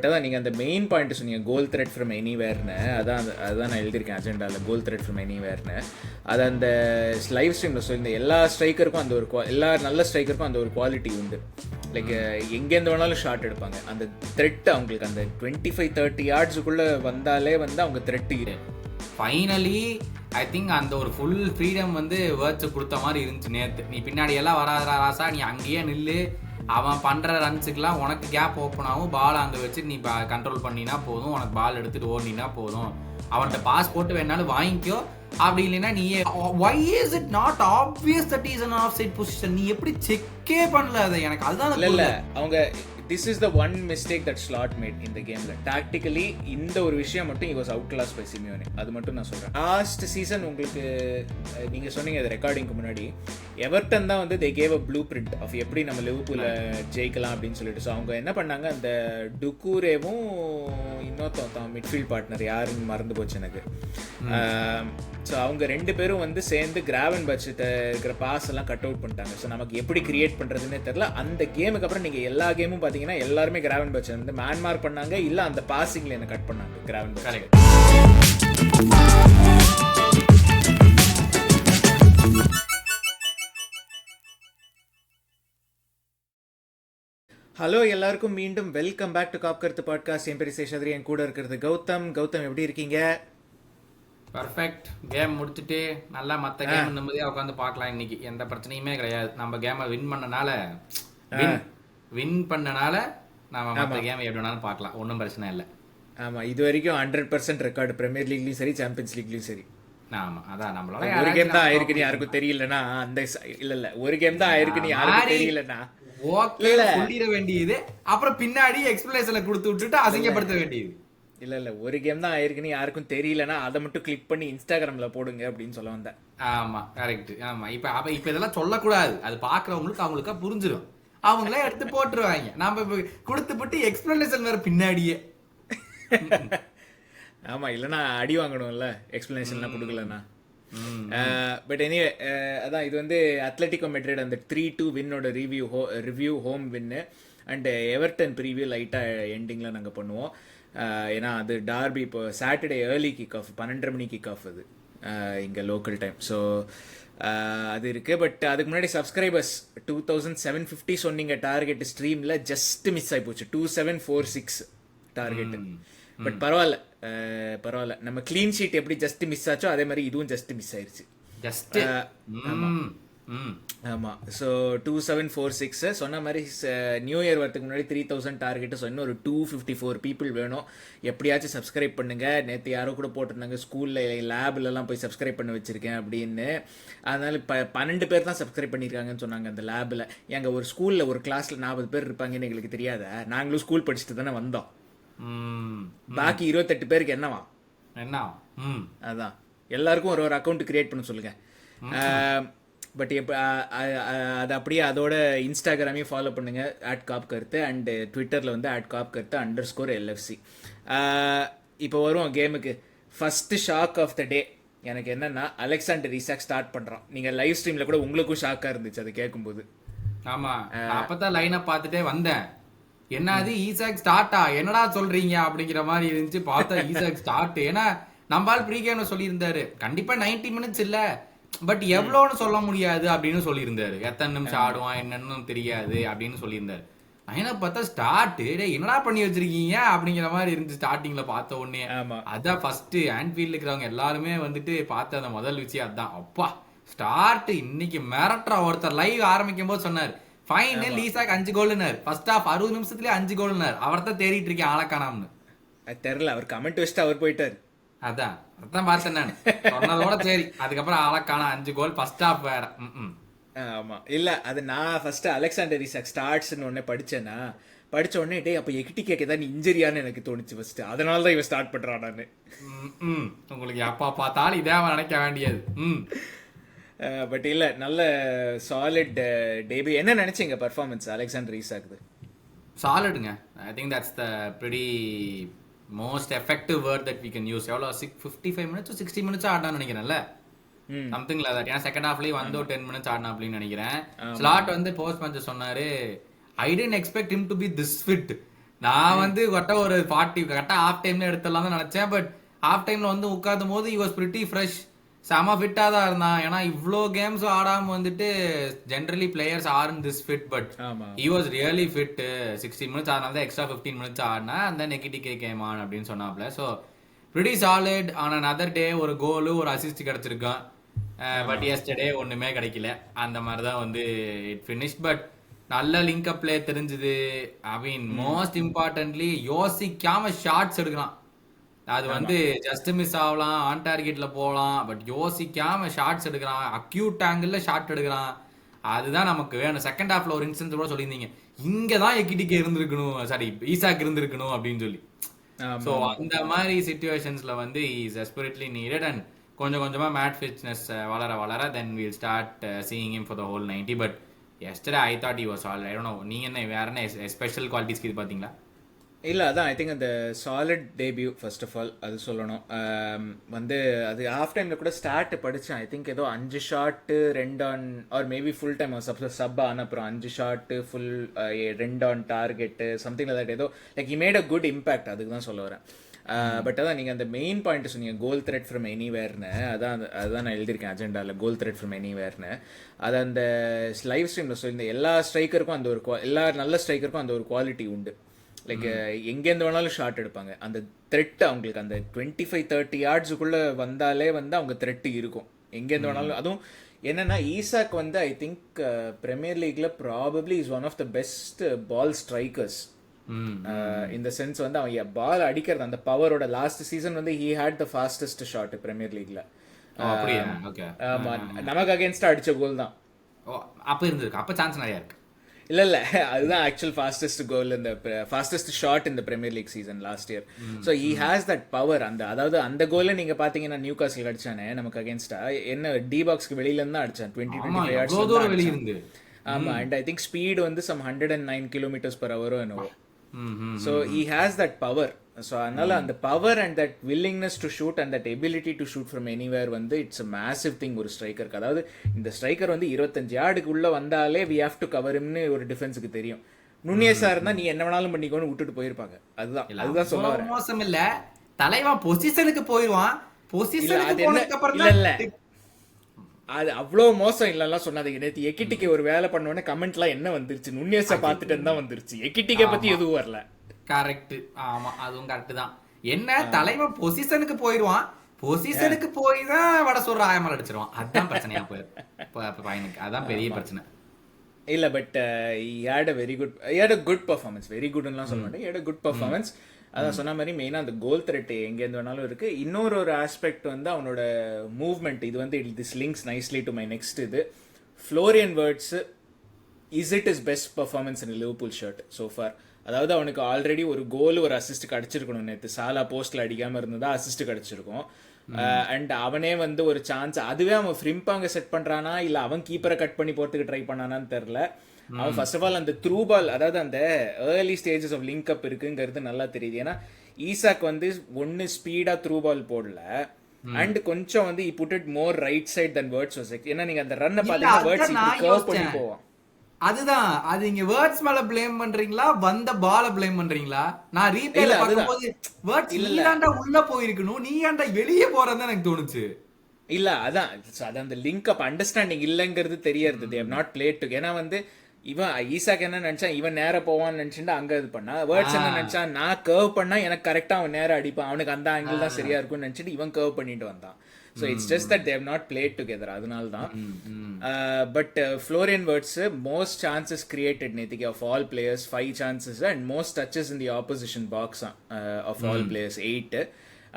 But அதான் நீங்கள் அந்த மெயின் பாயிண்ட் சொன்னீங்க, கோல் த்ரெட் ஃப்ரம் எனிவேர்னு. அதுதான் நான் எழுதியிருக்கேன் அஜெண்டாவில், கோல் த்ரெட் ஃப்ரம் எனிவேர்னு. அது அந்த லைவ் ஸ்ட்ரீமில் சொல்லியிருந்தேன். எல்லா ஸ்ட்ரைக்கருக்கும் அந்த ஒரு எல்லா நல்ல ஸ்ட்ரைக்கருக்கும் அந்த ஒரு குவாலிட்டி உண்டு. லைக் எங்கேருந்து வேணாலும் ஷாட் எடுப்பாங்க. அந்த த்ரெட் அவங்களுக்கு அந்த 25-30 yardsக்குள்ளே வந்தாலே அவங்க த்ரெட்டு இரு. ஃபைனலி ஐ திங்க் அந்த ஒரு ஃபுல் ஃப்ரீடம் வேர்ட்ஸ் கொடுத்த மாதிரி இருந்துச்சு நேற்று. நீ பின்னாடி எல்லாம் வராதா ராசா, நீ அங்கேயே நில்லு, அவன் பண்ணுற ரன்ஸுக்கெலாம் உனக்கு கேப் ஓப்பன் ஆகும், பால் அங்கே வச்சு நீ கண்ட்ரோல் பண்ணினா போதும், உனக்கு பால் எடுத்துகிட்டு ஓடினா போதும், அவன்கிட்ட பாஸ் போட்டு வேணாலும் வாங்கிக்கோ, அப்படி இல்லைன்னா நீயே why is it not obvious that he is an offside position? நீ எப்படி செக்கே பண்ணல அதை? எனக்கு அதுதான் இல்லை அவங்க this is the one mistake that Slot made in the game. Tactically இந்த ஒரு விஷயம் மட்டும் he was outclassed by Simeone. அது மட்டும் நான் சொல்கிறேன். லாஸ்ட் சீசன் உங்களுக்கு நீங்கள் சொன்னீங்க அது ரெக்கார்டிங்க்கு முன்னாடி, எவர்டன் தான் they gave a blueprint of எப்படி நம்ம லிவர்பூலை ஜெயிக்கலாம் அப்படின்னு சொல்லிட்டு. ஸோ அவங்க என்ன பண்ணாங்க, அந்த டுக்கூரேவும் இன்னொருத்தன் மிட்ஃபீல்ட் பார்ட்னர் யாருன்னு மறந்து போச்சு எனக்கு. ஸோ அவங்க ரெண்டு பேரும் சேர்ந்து கிராவன் பட்ஜெட்டை இருக்கிற பாஸ் எல்லாம் கட் அவுட் பண்ணிட்டாங்க. ஸோ நமக்கு எப்படி கிரியேட் பண்ணுறதுன்னே தெரில. அந்த கேமுக்கு அப்புறம் நீங்கள் எல்லா கேமும் பார்த்தீங்கன்னா எல்லாருமே கிராவன் பட்ஜெட் மேன்மார்க் பண்ணாங்க, இல்லை அந்த பாசிங்ல என்ன கட் பண்ணாங்க கிராவன் பட்ஜெட். ஹலோ எல்லாருக்கும் மீண்டும் வெல்கம் பேக் டு காப் கருத்து பாட்காஸ்ட். என் பேர் சேஷாத்ரி, என் கூட இருக்கிறது கௌதம். கௌதம் எப்படி இருக்கீங்க? பர்ஃபெக்ட். கேம் முடிச்சுட்டு நல்லா மற்ற கேம் நிம்மதியாக உட்காந்து பார்க்கலாம். இன்னைக்கு எந்த பிரச்சனையுமே கிடையாது. நம்ம கேமை வின் பண்ணனால நம்ம மற்ற கேம் எப்படி வேணாலும் பார்க்கலாம், ஒன்றும் பிரச்சனை இல்லை. ஆமாம், இது வரைக்கும் 100% ரெக்கார்டு பிரீமியர் லீக்லையும் சரி சாம்பியன்ஸ் லீக்லையும் சரி. ஆமாம், அதான் நம்மளால ஒரு கேம் தான் ஆயிருக்குன்னு யாருக்கும் தெரியலன்னா அந்த இல்லை ஒரு கேம் தான் ஆயிருக்குன்னு யாருக்கும் தெரியலன்னா சொல்லிட வேண்டியது, அப்புறம் பின்னாடி எக்ஸ்பிளேஷன்ல கொடுத்து விட்டுட்டு அசிங்கப்படுத்த வேண்டியது. இல்ல ஒரு கேம் தான் ஆயிருக்குன்னு யாருக்கும் தெரியலன்னா அதை மட்டும் கிளிக் பண்ணி இன்ஸ்டாகிராம்ல போடுங்க அப்படின்னு சொல்ல வந்தேன். ஆமா, கரெக்ட். ஆமா, இப்ப இதெல்லாம் சொல்லக்கூடாது. அது பாக்குறவங்களுக்கு அவங்களுக்கா புரிஞ்சிடும், அவங்களே எடுத்து போட்டுருவாங்க. நாம கொடுத்து போட்டு எக்ஸ்பிளனேஷன் வேற பின்னாடியே. ஆமா, இல்லைன்னா அடி வாங்கணும்ல எக்ஸ்பிளனேஷன்லாம் கொடுக்கலன்னா. பட் எனிவே அதான் இது அத்லெட்டிகோ மெட்ரிட் அந்த 3-2 வின்னோட review home win and Everton preview லைட்டாக எண்டிங்கில் நாங்கள் பண்ணுவோம். ஏன்னா அது டார்பி இப்போ சாட்டர்டே ஏர்லி கிக் ஆஃப் 12:30 மணி கிக் ஆஃப் அது இங்கே லோக்கல் டைம். ஸோ அது இருக்குது. பட் அதுக்கு முன்னாடி சப்ஸ்கிரைபர்ஸ் 2750 சொன்னீங்க டார்கெட் ஸ்ட்ரீமில், ஜஸ்ட் மிஸ் ஆகி போச்சு 2746 டார்கெட்டு. பட் பரவாயில்ல, நம்ம கிளீன் ஷீட் எப்படி ஜஸ்ட் மிஸ் ஆச்சோ அதே மாதிரி இதுவும் ஜஸ்ட் மிஸ் ஆயிடுச்சு. ஆமாம். ஸோ 2746 சொன்ன மாதிரி நியூ இயர் வரதுக்கு முன்னாடி 3000 டார்கெட்டு. ஸோ இன்னும் ஒரு 254 பீப்புள் வேணும். எப்படியாச்சும் சப்ஸ்கிரைப் பண்ணுங்கள். நேற்று யாரோ கூட போட்டிருந்தாங்க ஸ்கூலில் லேப்லலாம் போய் சப்ஸ்கிரைப் பண்ண வச்சுருக்கேன் அப்படின்னு. அதனால 12 பேர் தான் சப்ஸ்கிரைப் பண்ணியிருக்காங்கன்னு சொன்னாங்க அந்த லேபில். எங்கள் ஒரு ஸ்கூலில் ஒரு கிளாஸில் 40 பேர் இருப்பாங்கன்னு எங்களுக்கு தெரியாத, நாங்களும் ஸ்கூல் படிச்சுட்டு தானே வந்தோம். பாக்கி 28 பேருக்கு என்னவா என்ன? அதான் எல்லாருக்கும் ஒரு அக்கௌண்ட் கிரியேட் பண்ண சொல்லுங்க. பட் அது அப்படியே அதோட இன்ஸ்டாகிராமையும் ஃபாலோ பண்ணுங்க @காப்கருத்து அண்ட் ட்விட்டரில் @காப்கருத்து_LFC. இப்போ வருவோம் கேமுக்கு. ஃபர்ஸ்ட் ஷாக் ஆஃப் த டே எனக்கு என்னன்னா, அலெக்சாண்டர் ஈசாக் ஸ்டார்ட் பண்ணுறான். நீங்கள் லைவ் ஸ்ட்ரீமில் கூட உங்களுக்கும் ஷாக்காக இருந்துச்சு அதை கேட்கும்போது. ஆமாம், அப்போ தான் லைனை பார்த்துட்டே வந்தேன். என்னது ஈசாக் ஸ்டார்ட்டா, என்னடா சொல்றீங்க அப்படிங்கிற மாதிரி இருந்துச்சு. பார்த்தா ஈசாக் ஸ்டார்ட். ஏன்னா நம்மால் ப்ரீ கேம்ல சொல்லியிருந்தாரு கண்டிப்பா 90 மினிட்ஸ் இல்ல, பட் எவ்வளோன்னு சொல்ல முடியாது அப்படின்னு சொல்லியிருந்தாரு. எத்தனை நிமிஷம் ஆடுவான் என்னன்னு தெரியாது அப்படின்னு சொல்லியிருந்தாரு. லைனை பார்த்தா ஸ்டார்ட். என்னடா பண்ணி வச்சிருக்கீங்க அப்படிங்கிற மாதிரி இருந்துச்சு ஸ்டார்டிங்ல பார்த்த உடனே. அதான் ஃபர்ஸ்ட் ஆன்ஃபீல்டு இருக்கிறவங்க எல்லாருமே பார்த்த அந்த முதல் விஷயம் அதான். அப்பா ஸ்டார்ட் இன்னைக்கு மிரட்டுற. ஒருத்தர் லைவ் ஆரம்பிக்கும் போது சொன்னார் ஃபைனல் ஈசாக் 5 கோல்னார். ஃபர்ஸ்ட் ஹாஃப் 60 நிமிஷத்துலயே 5 கோல்னார். அவர் தான் தேடிட்டு இருக்கேன் ஆளக்கானாம்னு. தெரியல, அவர் கமெண்ட் வச்சுட்டு அவர் போயிட்டார். அதான் பார்த்தேன் நான் சொன்னதோட சரி. அதுக்கப்புறம் ஆளக்கானா 5 கோல் ஃபர்ஸ்ட் ஹாஃப் வேற. ஆமா, இல்ல அது நான் ஃபர்ஸ்ட் அலெக்சாண்டர் ஈசாக் ஸ்டார்ட்ஸ்னு ஒன்னே படிச்சேன்னா, படிச்ச உடனே டே அப்ப எக்டிகேக்கு தான் இன்ஜரியான்னு எனக்கு தோணுச்சு ஃபர்ஸ்ட். அதனால தான் இவன் ஸ்டார்ட் பண்றான். நான் உங்களுக்கு எப்பா பார்த்தாலும் இதே நினைக்க வேண்டியது. பட் இல்லை, நல்ல சாலிட் டேபி. என்ன நினைச்சீங்க பர்ஃபார்மன்ஸ் அலெக்சாண்டர் ஈசாக்து? சாலிடுங்க. I think that's the pretty most effective word that we can use. எவ்வளோ 55 மினிட்ஸ் 60 மினிட்ஸ் ஆடான்னு நினைக்கிறேன்ல, சம்திங் லைக் தட். ஏன்னா செகண்ட் ஹாஃப்லேயே 10 மினிட்ஸ் ஆடினா அப்படின்னு நினைக்கிறேன். ஸ்லாட் போஸ்ட் மேட்ச் சொன்னாரு, I tend expect him to be this fit. நான் வந்து கரெக்டா ஒரு 40 கரெக்டா ஹாஃப் டைம்ல எடுத்துடலாம் தான் நினைச்சேன். பட் ஹாஃப் டைம்ல வந்து உட்கார்ந்தும் போது he was pretty fresh. செம ஃபிட்டா தான் இருந்தான். ஏன்னா இவ்ளோ கேம்ஸ் ஆடாம வந்துட்டு generally players R this fit, but ஆமா he was really fit. 60 minutes அதனால தான் எக்ஸ்ட்ரா 15 minutes ஆடினா அந்த நெகிட்டிகே கேம் ஆன் அப்படின்னு சொன்னாப்ல. So pretty solid on another day. ஒரு கோலு ஒரு அசிஸ்ட் கிடைச்சிருக்கான். பட் எஸ்டர்டே ஒண்ணுமே கிடைக்கல. அந்த மாதிரி தான் வந்து இட் ஃபினிஷ். பட் நல்ல லிங்க் அப் பிளே தெரிஞ்சது. ஐ மீன் மோஸ்ட் இம்பார்ட்டன்ட்லி யோசிக்காம ஷாட்ஸ் எடுக்கிறான். அது வந்து ஜஸ்ட் மிஸ் ஆகலாம், ஆன் டார்கெட்ல போகலாம், பட் யோசிக்காம ஷாட்ஸ் எடுக்கிறான். அக்யூட் ஆங்கிள் ஷாட் எடுக்கிறான். அதுதான் நமக்கு வேணும். செகண்ட் ஹாஃப்ல ஒரு இன்ஸ்டன்ஸ் கூட சொல்லியிருந்தீங்க, இங்கதான் எக்கிட்டிக்கு இருந்திருக்கணும், சாரி ஈசாக் இருந்திருக்கணும் அப்படின்னு சொல்லி. ஸோ அந்த மாதிரி சிச்சுவேஷன்ஸ்ல வந்து இஸ் எஸ்பிரிட்லி நீடட். அண்ட் கொஞ்சம் கொஞ்சமா மேட் ஃபிட்னஸ் வளர வளர then will start seeing him for the whole 90. But yesterday I thought he was all. I don't know, நீங்க என்ன வேற என்ன ஸ்பெஷல் குவாலிட்டிஸ்க்கு இது பாத்தீங்களா? இல்லை அதான் ஐ திங்க் அந்த solid debut first of all அது சொல்லணும். வந்து அது ஹாஃப் டைமில் கூட ஸ்டார்ட் படித்தேன். ஐ திங்க் ஏதோ 5 shot 2 on or maybe full time sub ஆன அப்புறம் 5 shot full 2 on target something that. ஏதோ like he made a good impact, அதுக்கு தான் சொல்ல வரேன். பட் அதான் நீங்கள் அந்த மெயின் பாயிண்ட் சொன்னீங்க, கோல் த்ரெட் ஃப்ரம் எனிவேர்னு. அதுதான் நான் எழுதியிருக்கேன் அஜெண்டாவில், கோல் த்ரெட் ஃப்ரம் எனிவேர்னு. அது அந்த லைவ் ஸ்ட்ரீமில் சொல்லியிருந்தேன். எல்லா ஸ்ட்ரைக்கருக்கும் அந்த ஒரு எல்லா நல்ல ஸ்ட்ரைக்கருக்கும் அந்த ஒரு குவாலிட்டி உண்டு. லைக் எங்கேருந்து வேணாலும் ஷாட் எடுப்பாங்க. அந்த த்ரெட் அவங்களுக்கு அந்த 25-30 யார்ட்ஸுக்குள்ளே வந்தாலே வந்து அவங்க த்ரெட்டு இருக்கும் எங்கேருந்து வேணாலும். அதுவும் என்னன்னா ஈசாக் வந்து ஐ திங்க் பிரீமியர் லீக்ல probably is one of the best ball strikers. இந்த சென்ஸ் வந்து அவன் பால் அடிக்கிறது அந்த பவரோட. லாஸ்ட் சீசன் வந்து he had the fastest shot premier லீக்ல. ஆமா, நமக்கு அகேன்ஸ்டா அடிச்ச கோல் தான் அப்ப இருந்திருக்கு. அப்ப சான்ஸ் நிறைய இருக்கு. இல்ல அதுதான் ஆக்சுவல் ஃபாஸ்டஸ்ட் கோல், இந்த ஃபாஸ்டஸ்ட் ஷாட் இந்த premier league season last year. So he has that power. அதாவது அந்த கோல நீங்க பாத்தீங்கன்னா நியூ காஸ்ல் அடிச்சானே நமக்கு அகேன்ஸ்டா, என்ன டி பாக்ஸ்க்கு வெளியில இருந்து தான் அடிச்சான் 20-25 yards. ஆமா, அண்ட் ஐ திங்க் ஸ்பீடு வந்து சம் 109 km/h என்னவோ. So he has that power. So அதனால அந்த power and that willingness to shoot and that ability to shoot from anywhere வந்து இட்ஸ் அ மேசிவ் திங் ஒரு ஸ்ட்ரைக்கருக்கு. அதாவது இந்த ஸ்ட்ரைக்கர் வந்து 25 யார்டுக்கு உள்ள வந்தாலே வி ஹேவ் டு கவர் ஹிம்னு ஒரு டிஃபென்ஸுக்கு தெரியும். நுண்ணியஸா இருந்தா நீ என்ன வேணாலும் பண்ணிக்கோன்னு விட்டுட்டு போயிருப்பாங்க. அதுதான் சொல்ல வரேன். மோசம் இல்ல, தலைவா பொசிஷனுக்கு போயிடுவான். பொசிஷனுக்கு போனதுக்கு அப்புறம் இல்ல அது அவ்வளோ மோசம் இல்லலாம் சொன்னாதீங்க. நேற்று எக்கிட்டிக்கு ஒரு வேலை பண்ணோடனே கமெண்ட்லாம் என்ன வந்துருச்சு, நுண்ணியஸை பார்த்துட்டு தான் வந்துருச்சு, எக்கிட்டிக்கை பத்தி எதுவும் வரல. கரெக்ட். ஆமா, அதுவும் கரெக்ட் தான். என்ன தலைவன் பொசிஷனுக்கு போயிடுவான், பொசிஷனுக்கு போய் தான் வட சொல்ற ஆயமால் அடிச்சிருவான். அதுதான் பிரச்சனையா பையனுக்கு, அதான் பெரிய பிரச்சனை. இல்ல but had a good performance. Very குட்லாம் சொல்ல மாட்டேன், ஹேட் அ குட் பர்ஃபார்மன்ஸ். அதான் சொன்ன மாதிரி மெயினாக அந்த கோல் த்ரெட் எங்கேருந்து வேணாலும் இருக்கு. இன்னொரு ஆஸ்பெக்ட் வந்து அவனோட மூவ்மெண்ட். இது வந்து this links nicely to my next இது. Florian Wirtz is it is best performance in Liverpool shirt so far. அதாவது அவனுக்கு ஆல்ரெடி ஒரு கோல் ஒரு அசிஸ்ட் கிடைச்சிருக்கணும். நேற்று சாலா போஸ்ட்ல அடிக்காம இருந்ததா அசிஸ்ட் கிடைச்சிருக்கும். அண்ட் அவனே வந்து ஒரு சான்ஸ், அதுவே அவன் ஃப்ரிம்பாங்க செட் பண்றானா இல்ல அவன் கீப்பரை கட் பண்ணி போறதுக்கு ட்ரை பண்ணானான்னு தெரியல. அவன் ஃபர்ஸ்ட் ஆஃப் ஆல் அந்த த்ரூ பால், அதாவது அந்த early stages of link up இருக்குங்கிறது நல்லா தெரியுது. ஏன்னா ஈசாக் வந்து ஒன்னு ஸ்பீடா த்ரூ பால் போடல, அண்ட் கொஞ்சம் வந்து he put it more right side than Wirtz was. ஏன்னா நீங்க அந்த ரன்னை பாத்தீங்கன்னா Wirtz இப்படி கர்வ் பண்ணி போவான். அதுதான், அது நீங்க வேர்ட்ஸ் மேல ப்ளேம் பண்றீங்களா வந்த பால ப்ளேம் பண்றீங்களா? நான் ரீப்ளேல பாக்கும்போது வேர்ட்ஸ் இல்லடா உள்ள போயிருக்கணும், நீ ஏன்டா வெளியே போறதா எனக்கு தோணுச்சு. இல்ல அதான் அந்த லிங்க் அப் அண்டர்ஸ்டாண்டிங் இல்லங்கிறது தெரியறது. they have not played together. ஏன்னா வந்து இவன் ஈசாக் என்ன நினைச்சான், இவன் நேர போவான்னு நினைச்சுட்டு அங்க இது பண்ணா. வேர்ட்ஸ் என்ன நினைச்சான், நான் கர்வ் பண்ணா எனக்கு கரெக்டா அவன் நேரம் அடிப்பான், அவனுக்கு அந்த ஆங்கிள் தான் சரியா இருக்கும்னு நினைச்சிட்டு இவன் கர்வ் பண்ணிட்டு வந்தான். So it's just that they have not played together. அதனால தான். But Florian Wirtz most chances created நேத்திக்கு of all players 5 chances and most touches in the opposition box of all players 8.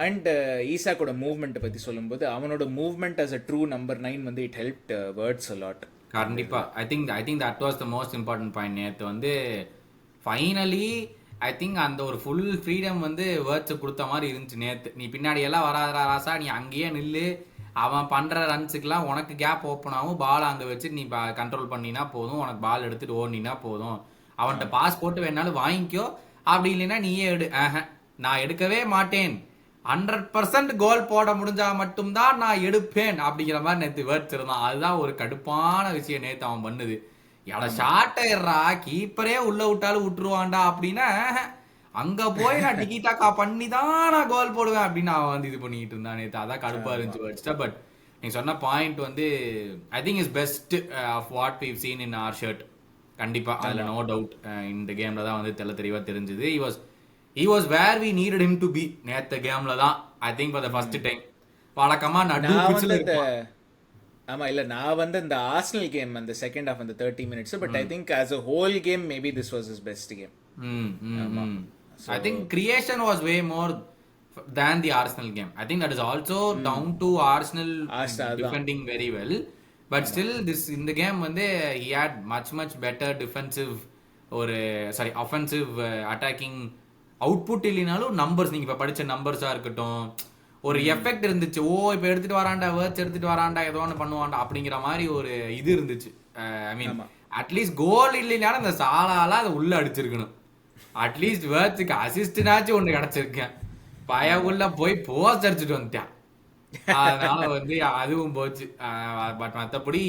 And ஈசாக்கோட movement பத்தி சொல்லும்போது அவனோட movement as a true number 9 வந்து it helped Wirtz a lot. கண்டிப்பா. I think that was the most important point. நேத்து வந்து finally I think அந்த ஒரு full freedom வந்து வேர்ட்ஸ் கொடுத்த மாதிரி இருந்துச்சு நேற்று. நீ பின்னாடி எல்லாம் வராதரா ராசா, நீ அங்கேயே நில்லு, அவன் பண்ற ரன்ஸுக்கெல்லாம் உனக்கு கேப் ஓப்பன் ஆகும், பால் அங்கே வச்சு நீ கண்ட்ரோல் பண்ணினா போதும், உனக்கு பால் எடுத்துட்டு ஓடினா போதும், அவன்கிட்ட பாஸ் போட்டு வேணாலும் வாங்கிக்கோ, அப்படி இல்லைன்னா நீயே எடு. நான் எடுக்கவே மாட்டேன், 100% கோல் போட முடிஞ்சா மட்டும்தான் நான் எடுப்பேன் அப்படிங்கிற மாதிரி நேற்று வேர்ட்ஸ் இருந்தான். அதுதான் ஒரு கடுப்பான விஷயம் நேற்று அவன் பண்ணுது. எட ஷாட் ஆயிடுறா, கீப்பரே உள்ள விட்டாலும் விட்டுருவான்டா அப்படின்னா அங்க போய் நான் டிக்கி டாக்கா பண்ணி தான் நான் கோல் போடுவேன் அப்படின்னு அவன் வந்து இது பண்ணிட்டு இருந்தான் நேத்து. அதான் கடுப்பா இருந்துச்சு வச்சுட்டா. பட் நீங்க சொன்ன பாயிண்ட் வந்து I think is best of what we've seen in our shirt. கண்டிப்பா அதுல நோ டவுட். இந்த கேம்ல தான் வந்து தெளிவா தெரிஞ்சது. he was where we needed him to be. நேத்த கேம்ல தான் I think for the first time வழக்கமா நடு பிச்சில் இருப்பான். ஆமா இல்ல நான் வந்து இந்த ஆர்சனல் கேம் அந்த செகண்ட் ஹாஃப் அந்த 30 minutes, but I think as a whole game maybe this was his best game. I think creation was way more than the Arsenal game. I think that is also down to Arsenal defending very well. But still this in the game வந்து he had much better defensive or offensive attacking output இல்லைனாலும் numbers நீங்க இப்ப படிச்ச நம்பர்ஸா இருக்கட்டும் ஒரு effect இருந்துச்சு. இப்ப எடுத்துட்டு வராண்டா வேர்ட்ஸ் எடுத்துட்டு வராண்டா ஏதோ ஒன்று பண்ணுவாண்டா அப்படிங்கிற மாதிரி ஒரு இது இருந்துச்சு. ஐ மீன் அட்லீஸ்ட் கோல் இல்லைனாலும் அந்த சாலால அதை உள்ள அடிச்சிருக்கணும். அட்லீஸ்ட் வேர்ட்ஸுக்கு அசிஸ்ட்னாச்சும் ஒண்ணு கிடைச்சிருக்கேன். உள்ள போய் போஸ்ட் அடிச்சுட்டு வந்துட்டான். அதனால வந்து அதுவும் போச்சு. பட் மற்றபடி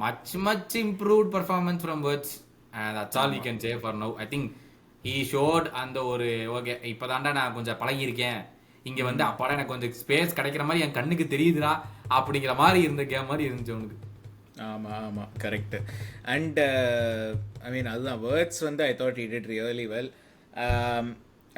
much improved performance from Wirtz. That's all we can say for now. I think he showed அந்த ஒரு ஓகே இப்பதான்டா நான் கொஞ்சம் பழகியிருக்கேன், இங்க வந்து அப்பாடா எனக்கு கொஞ்சம் ஸ்பேஸ் கிடைக்கிற மாதிரி என் கண்ணுக்கு தெரியுதுடா அப்படிங்கிற மாதிரி இருந்த கேம் மாதிரி இருந்துச்சு அவனுக்கு. ஆமாம் கரெக்டு. அண்ட் ஐ மீன் அதுதான் வேர்ட்ஸ் வந்து I thought he did really well.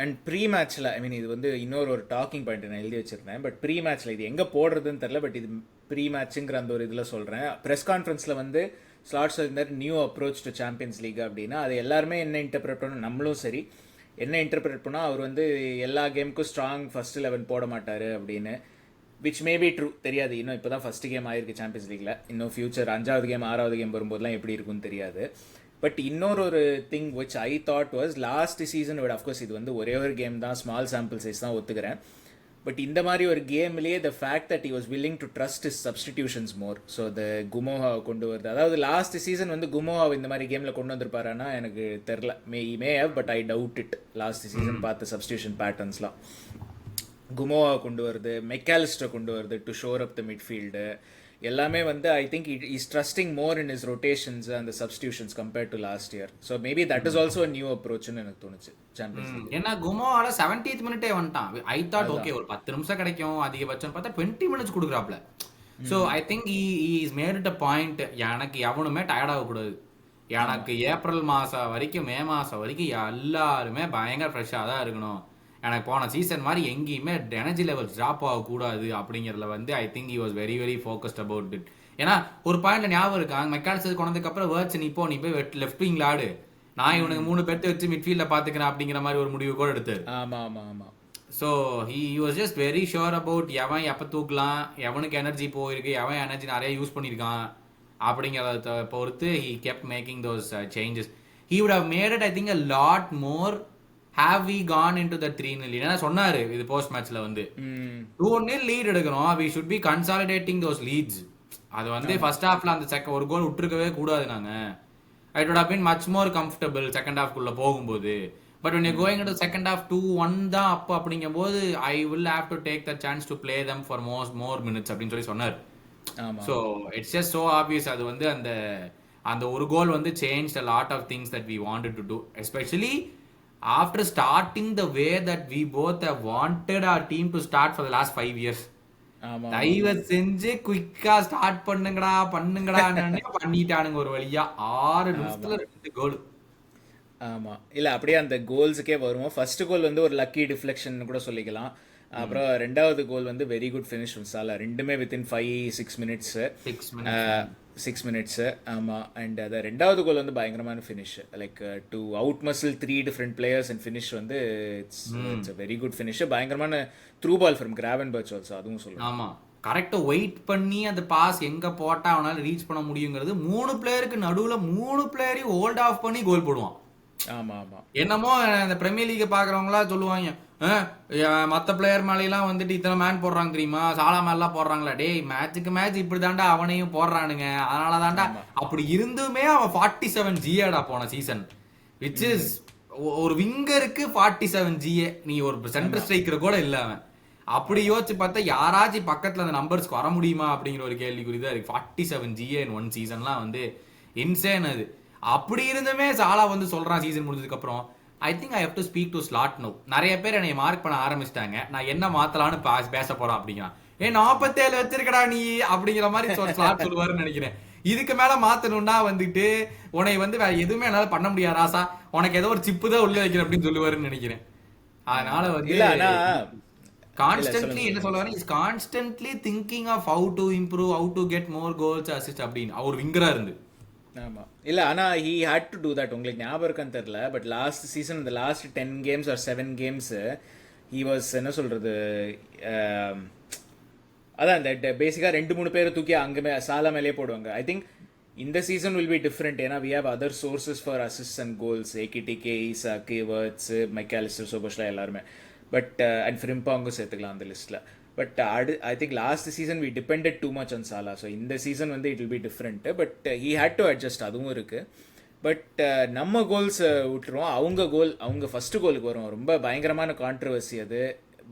And pre மேட்ச்சில் ஐ மீன் இது வந்து இன்னொரு டாக்கிங் பாயிண்ட் நான் எழுதி வச்சுருந்தேன். பட் ப்ரீ மேட்ச்சில் இது எங்கே போடுறதுன்னு தெரில, பட் இது ப்ரீ மேட்ச்சுங்கிற அந்த ஒரு இதில் சொல்கிறேன். ப்ரெஸ் கான்ஃபரன்ஸில் வந்து ஸ்லாட்ஸ் இருந்தார் new approach to Champions League அப்படின்னா அது எல்லாருமே என்ன இன்டர்பிரேட் பண்ணணும், நம்மளும் சரி என்ன இன்டர்பிரேட் பண்ணால் அவர் வந்து எல்லா கேமுக்கும் ஸ்ட்ராங் ஃபர்ஸ்ட் 11 போட மாட்டார் அப்படின்னு. விச் மே பி ட்ரூ, தெரியாது. இன்னும் இப்போ தான் ஃபஸ்ட்டு கேம் ஆயிருக்கு சாம்பியன்ஸ் லீக்கில். இன்னும் ஃபியூச்சர் 5வது கேம் 6வது கேம் வரும்போதுலாம் எப்படி இருக்குன்னு தெரியாது. பட் இன்னொரு thing which I thought was last season விட அஃப்கோர்ஸ் இது வந்து ஒரே ஒரு கேம் தான், ஸ்மால் சாம்பிள் சைஸ் தான் ஒத்துக்கிறேன். பட் இந்த மாதிரி ஒரு கேம்லேயே the fact that he was willing to trust is substitutions more. So the குமோஹாவை கொண்டு வருது. அதாவது லாஸ்ட் சீசன் வந்து குமோஹாவை இந்த மாதிரி கேமில் கொண்டு வந்திருப்பாரான்னா எனக்கு தெரில. May have, but I doubt it. Last season பார்த்த சப்ஸ்டியூஷன் பேட்டர்ன்ஸ்லாம் குமோவா கொண்டு வருது, மெக்காலிஸ்டரை கொண்டு வருது to shore up the midfield எல்லாமே வந்து I think is trusting more in is rotations அந்த substitutions compared to last year. So maybe that is also new அப்ரோச்னு எனக்கு தோணுச்சு சாம்பியன்ஸ் லீக். ஏன்னா குமோவால 70th மினிட்டே வந்துட்டான். ஐ தாட் ஓகே ஒரு 10 நிமிஷம் கிடைக்கும் அதிகபட்சம் பார்த்தா 20 minutes கொடுக்குறாப்ல. So I think is made it a point, எனக்கு எவனுமே டயர்ட் ஆகக்கூடாது. எனக்கு ஏப்ரல் மாதம் வரைக்கும் மே மாதம் வரைக்கும் எல்லாருமே பயங்கர ஃப்ரெஷ்ஷாக தான் இருக்கணும். எனக்கு போன சீசன் மாதிரி எங்கேயுமே எனர்ஜி லெவல் ட்ராப் ஆகக்கூடாது அப்படிங்கிறதுல வந்து I think he was very focused about it. ஏன்னா ஒரு பாயிண்ட்ல ஞாபகம் இருக்காங்க மெக்கானிக்ஸ் கொண்டதுக்கு அப்புறம் வேர்ட்ஸ் நீ போய் லெஃப்ட் விங்ல ஆடு, நான் இவனுக்கு 3 பேர்த்து வச்சு மிட்ஃபீல்ட்ல பாத்துக்கிறேன் அப்படிங்கிற மாதிரி ஒரு முடிவு கூட எடுத்தாரு. ஆமா. So he was just very sure about எவன் எப்போ தூக்கலாம், எவனுக்கு எனர்ஜி போயிருக்கு, எவன் எனர்ஜி நிறைய யூஸ் பண்ணியிருக்கான் அப்படிங்கிறத பொறுத்து he kept making those changes. He would have made it I think a lot more have we gone into the 3-0 lead. என்ன சொன்னாரு இது போஸ்ட் மேட்ச்ல வந்து 2-0 லீட் எடுக்கணும், we should be consolidating those leads. அது வந்து ஃபர்ஸ்ட் ஹாஃப்ல அந்த ஒரு கோல் விட்டுருக்கவே கூடாது. நாங்க it would have been much more comfortable second half குள்ள போகும்போது. But when you're going into second half 2-1 தான் அப்ப அப்படிங்கும்போது I will have to take the chance to play them for more minutes அப்படின்னு சொல்லி சொன்னார். So it's just so obvious. அது வந்து அந்த ஒரு கோல் வந்து changed a lot of things that we wanted to do, especially after starting the way that we both have wanted our team to start for the last 5 years. தயவு செஞ்சு குயிக்கா start பண்ணுங்கடா பண்ணிட்டானுங்க ஒரு வழியா 6 நிமிஷத்துல 2 கோல். ஆமா இல்ல அப்படியே அந்த கோல்ஸுக்கே வருவோம். ஃபர்ஸ்ட் கோல் வந்து ஒரு லக்கி டிஃப்ளெக்ஷன் கூட சொல்லிக்கலாம். அப்புறம் ரெண்டாவது கோல் வந்து வெரி குட் ஃபினிஷ் சாலா, ரெண்டுமே வித்தின் 5-6 minutes. 6 minutes. ஆமாம். அண்ட் அது ரெண்டாவது கோல் வந்து பயங்கரமான finish, like to out muscle 3 different players and finish வந்து இட்ஸ் வெரி குட் ஃபினிஷ். பயங்கரமான த்ரூ பால் ஃப்ரம் கிராவன்பர்ச் ஆல்சோ, அதுவும் சொல்லுவாங்க. ஆமாம் கரெக்டாக வெயிட் பண்ணி அந்த பாஸ் எங்கே போட்டால் அவனால் ரீச் பண்ண முடியுங்கிறது 3 பிளேயருக்கு நடுவில் 3 பிளேயரையும் ஹோல்ட் ஆஃப் பண்ணி கோல் போடுவான். ஆமாம் என்னமோ இந்த பிரீமியர் லீகை பார்க்குறவங்களா சொல்லுவாங்க மற்ற பிளேயர் மேலாம் வந்துட்டு இத்தனை மேன் போடுறாங்க தெரியுமா, சாலா மேலாம் போடுறாங்களா, டேய் மேட்சுக்கு மேட்ச் இப்படி தாண்டா அவனையும் போடுறானுங்க, அதனால தாண்டா. அப்படி இருந்துமே அவன் 47 GA போன சீசன், விச் இஸ் ஒரு விங்கருக்கு 47 GA. நீ ஒரு சென்டர் ஸ்ட்ரைக்கர் கூட இல்லை அவன். அப்படி யோசிச்சு பார்த்தா யாராச்சும் பக்கத்துல அந்த நம்பர்ஸ்க்கு வர முடியுமா அப்படிங்கிற ஒரு கேள்விக்குறி தான் இருக்கு. 47 GA in 1 seasonலாம் வந்து இன்சேன் அது. அப்படி இருந்துமே சாலா வந்து சொல்றான் சீசன் முடிஞ்சதுக்கு அப்புறம், I think I have to speak to Slot no. நிறைய பேர் என்னை மார்க் பண்ண ஆரம்பிச்சிட்டாங்க. நான் என்ன மாத்தலாம்னு பேச போறேன் அப்படிங்கிறான். 47 வச்சிருக்கடா நீ அப்படிங்கிற மாதிரி ஸ்லாட் சொல்லுவாருன்னு நினைக்கிறேன். இதுக்கு மேல மாத்தணும்னா வந்துட்டு உன்னை வந்து வேற எதுவுமே என்னால பண்ண முடியாது ராசா, உனக்கு ஏதோ ஒரு சிப்பு தான் உள்ள வைக்கிறேன் அப்படின்னு சொல்லுவாருன்னு நினைக்கிறேன். அதனால வந்து இல்ல ஆனா கான்ஸ்டன்ட்லி என்ன சொல்லுவாரு, is constantly thinking of how to improve, how to get more goals assist அப்படின்னு அவர் விங்கரா இருந்து. ஆமா இல்ல ஆனா he had to do that. உங்களுக்கு ஞாபகம் இருக்கான்னு தெரியல, பட் லாஸ்ட் சீசன் இந்த last 10 games are 7 games he was என்ன சொல்றது, அதான் இந்த பேசிக்கா 2-3 பேரை தூக்கி அங்கே சாலா மேலேயே போடுவாங்க. ஐ திங்க் இந்த சீசன் வில் பி டிஃப்ரெண்ட். ஏன்னா we have other sources for assist and goals, Ekitike, Isak, Wirtz, Mac Allister, Szoboszlai எல்லாருமே. பட் அண்ட் ஃப்ரிம்பாங்கும் சேர்த்துக்கலாம் அந்த லிஸ்ட்டில். But I think last season we depended too much on Salah. So இந்த season வந்து it will be different. But he had to adjust, அதுவும் இருக்குது. But நம்ம கோல்ஸ் விட்டுருவோம். அவங்க ஃபஸ்ட்டு கோலுக்கு வரும். ரொம்ப பயங்கரமான கான்ட்ரவர்சி. அது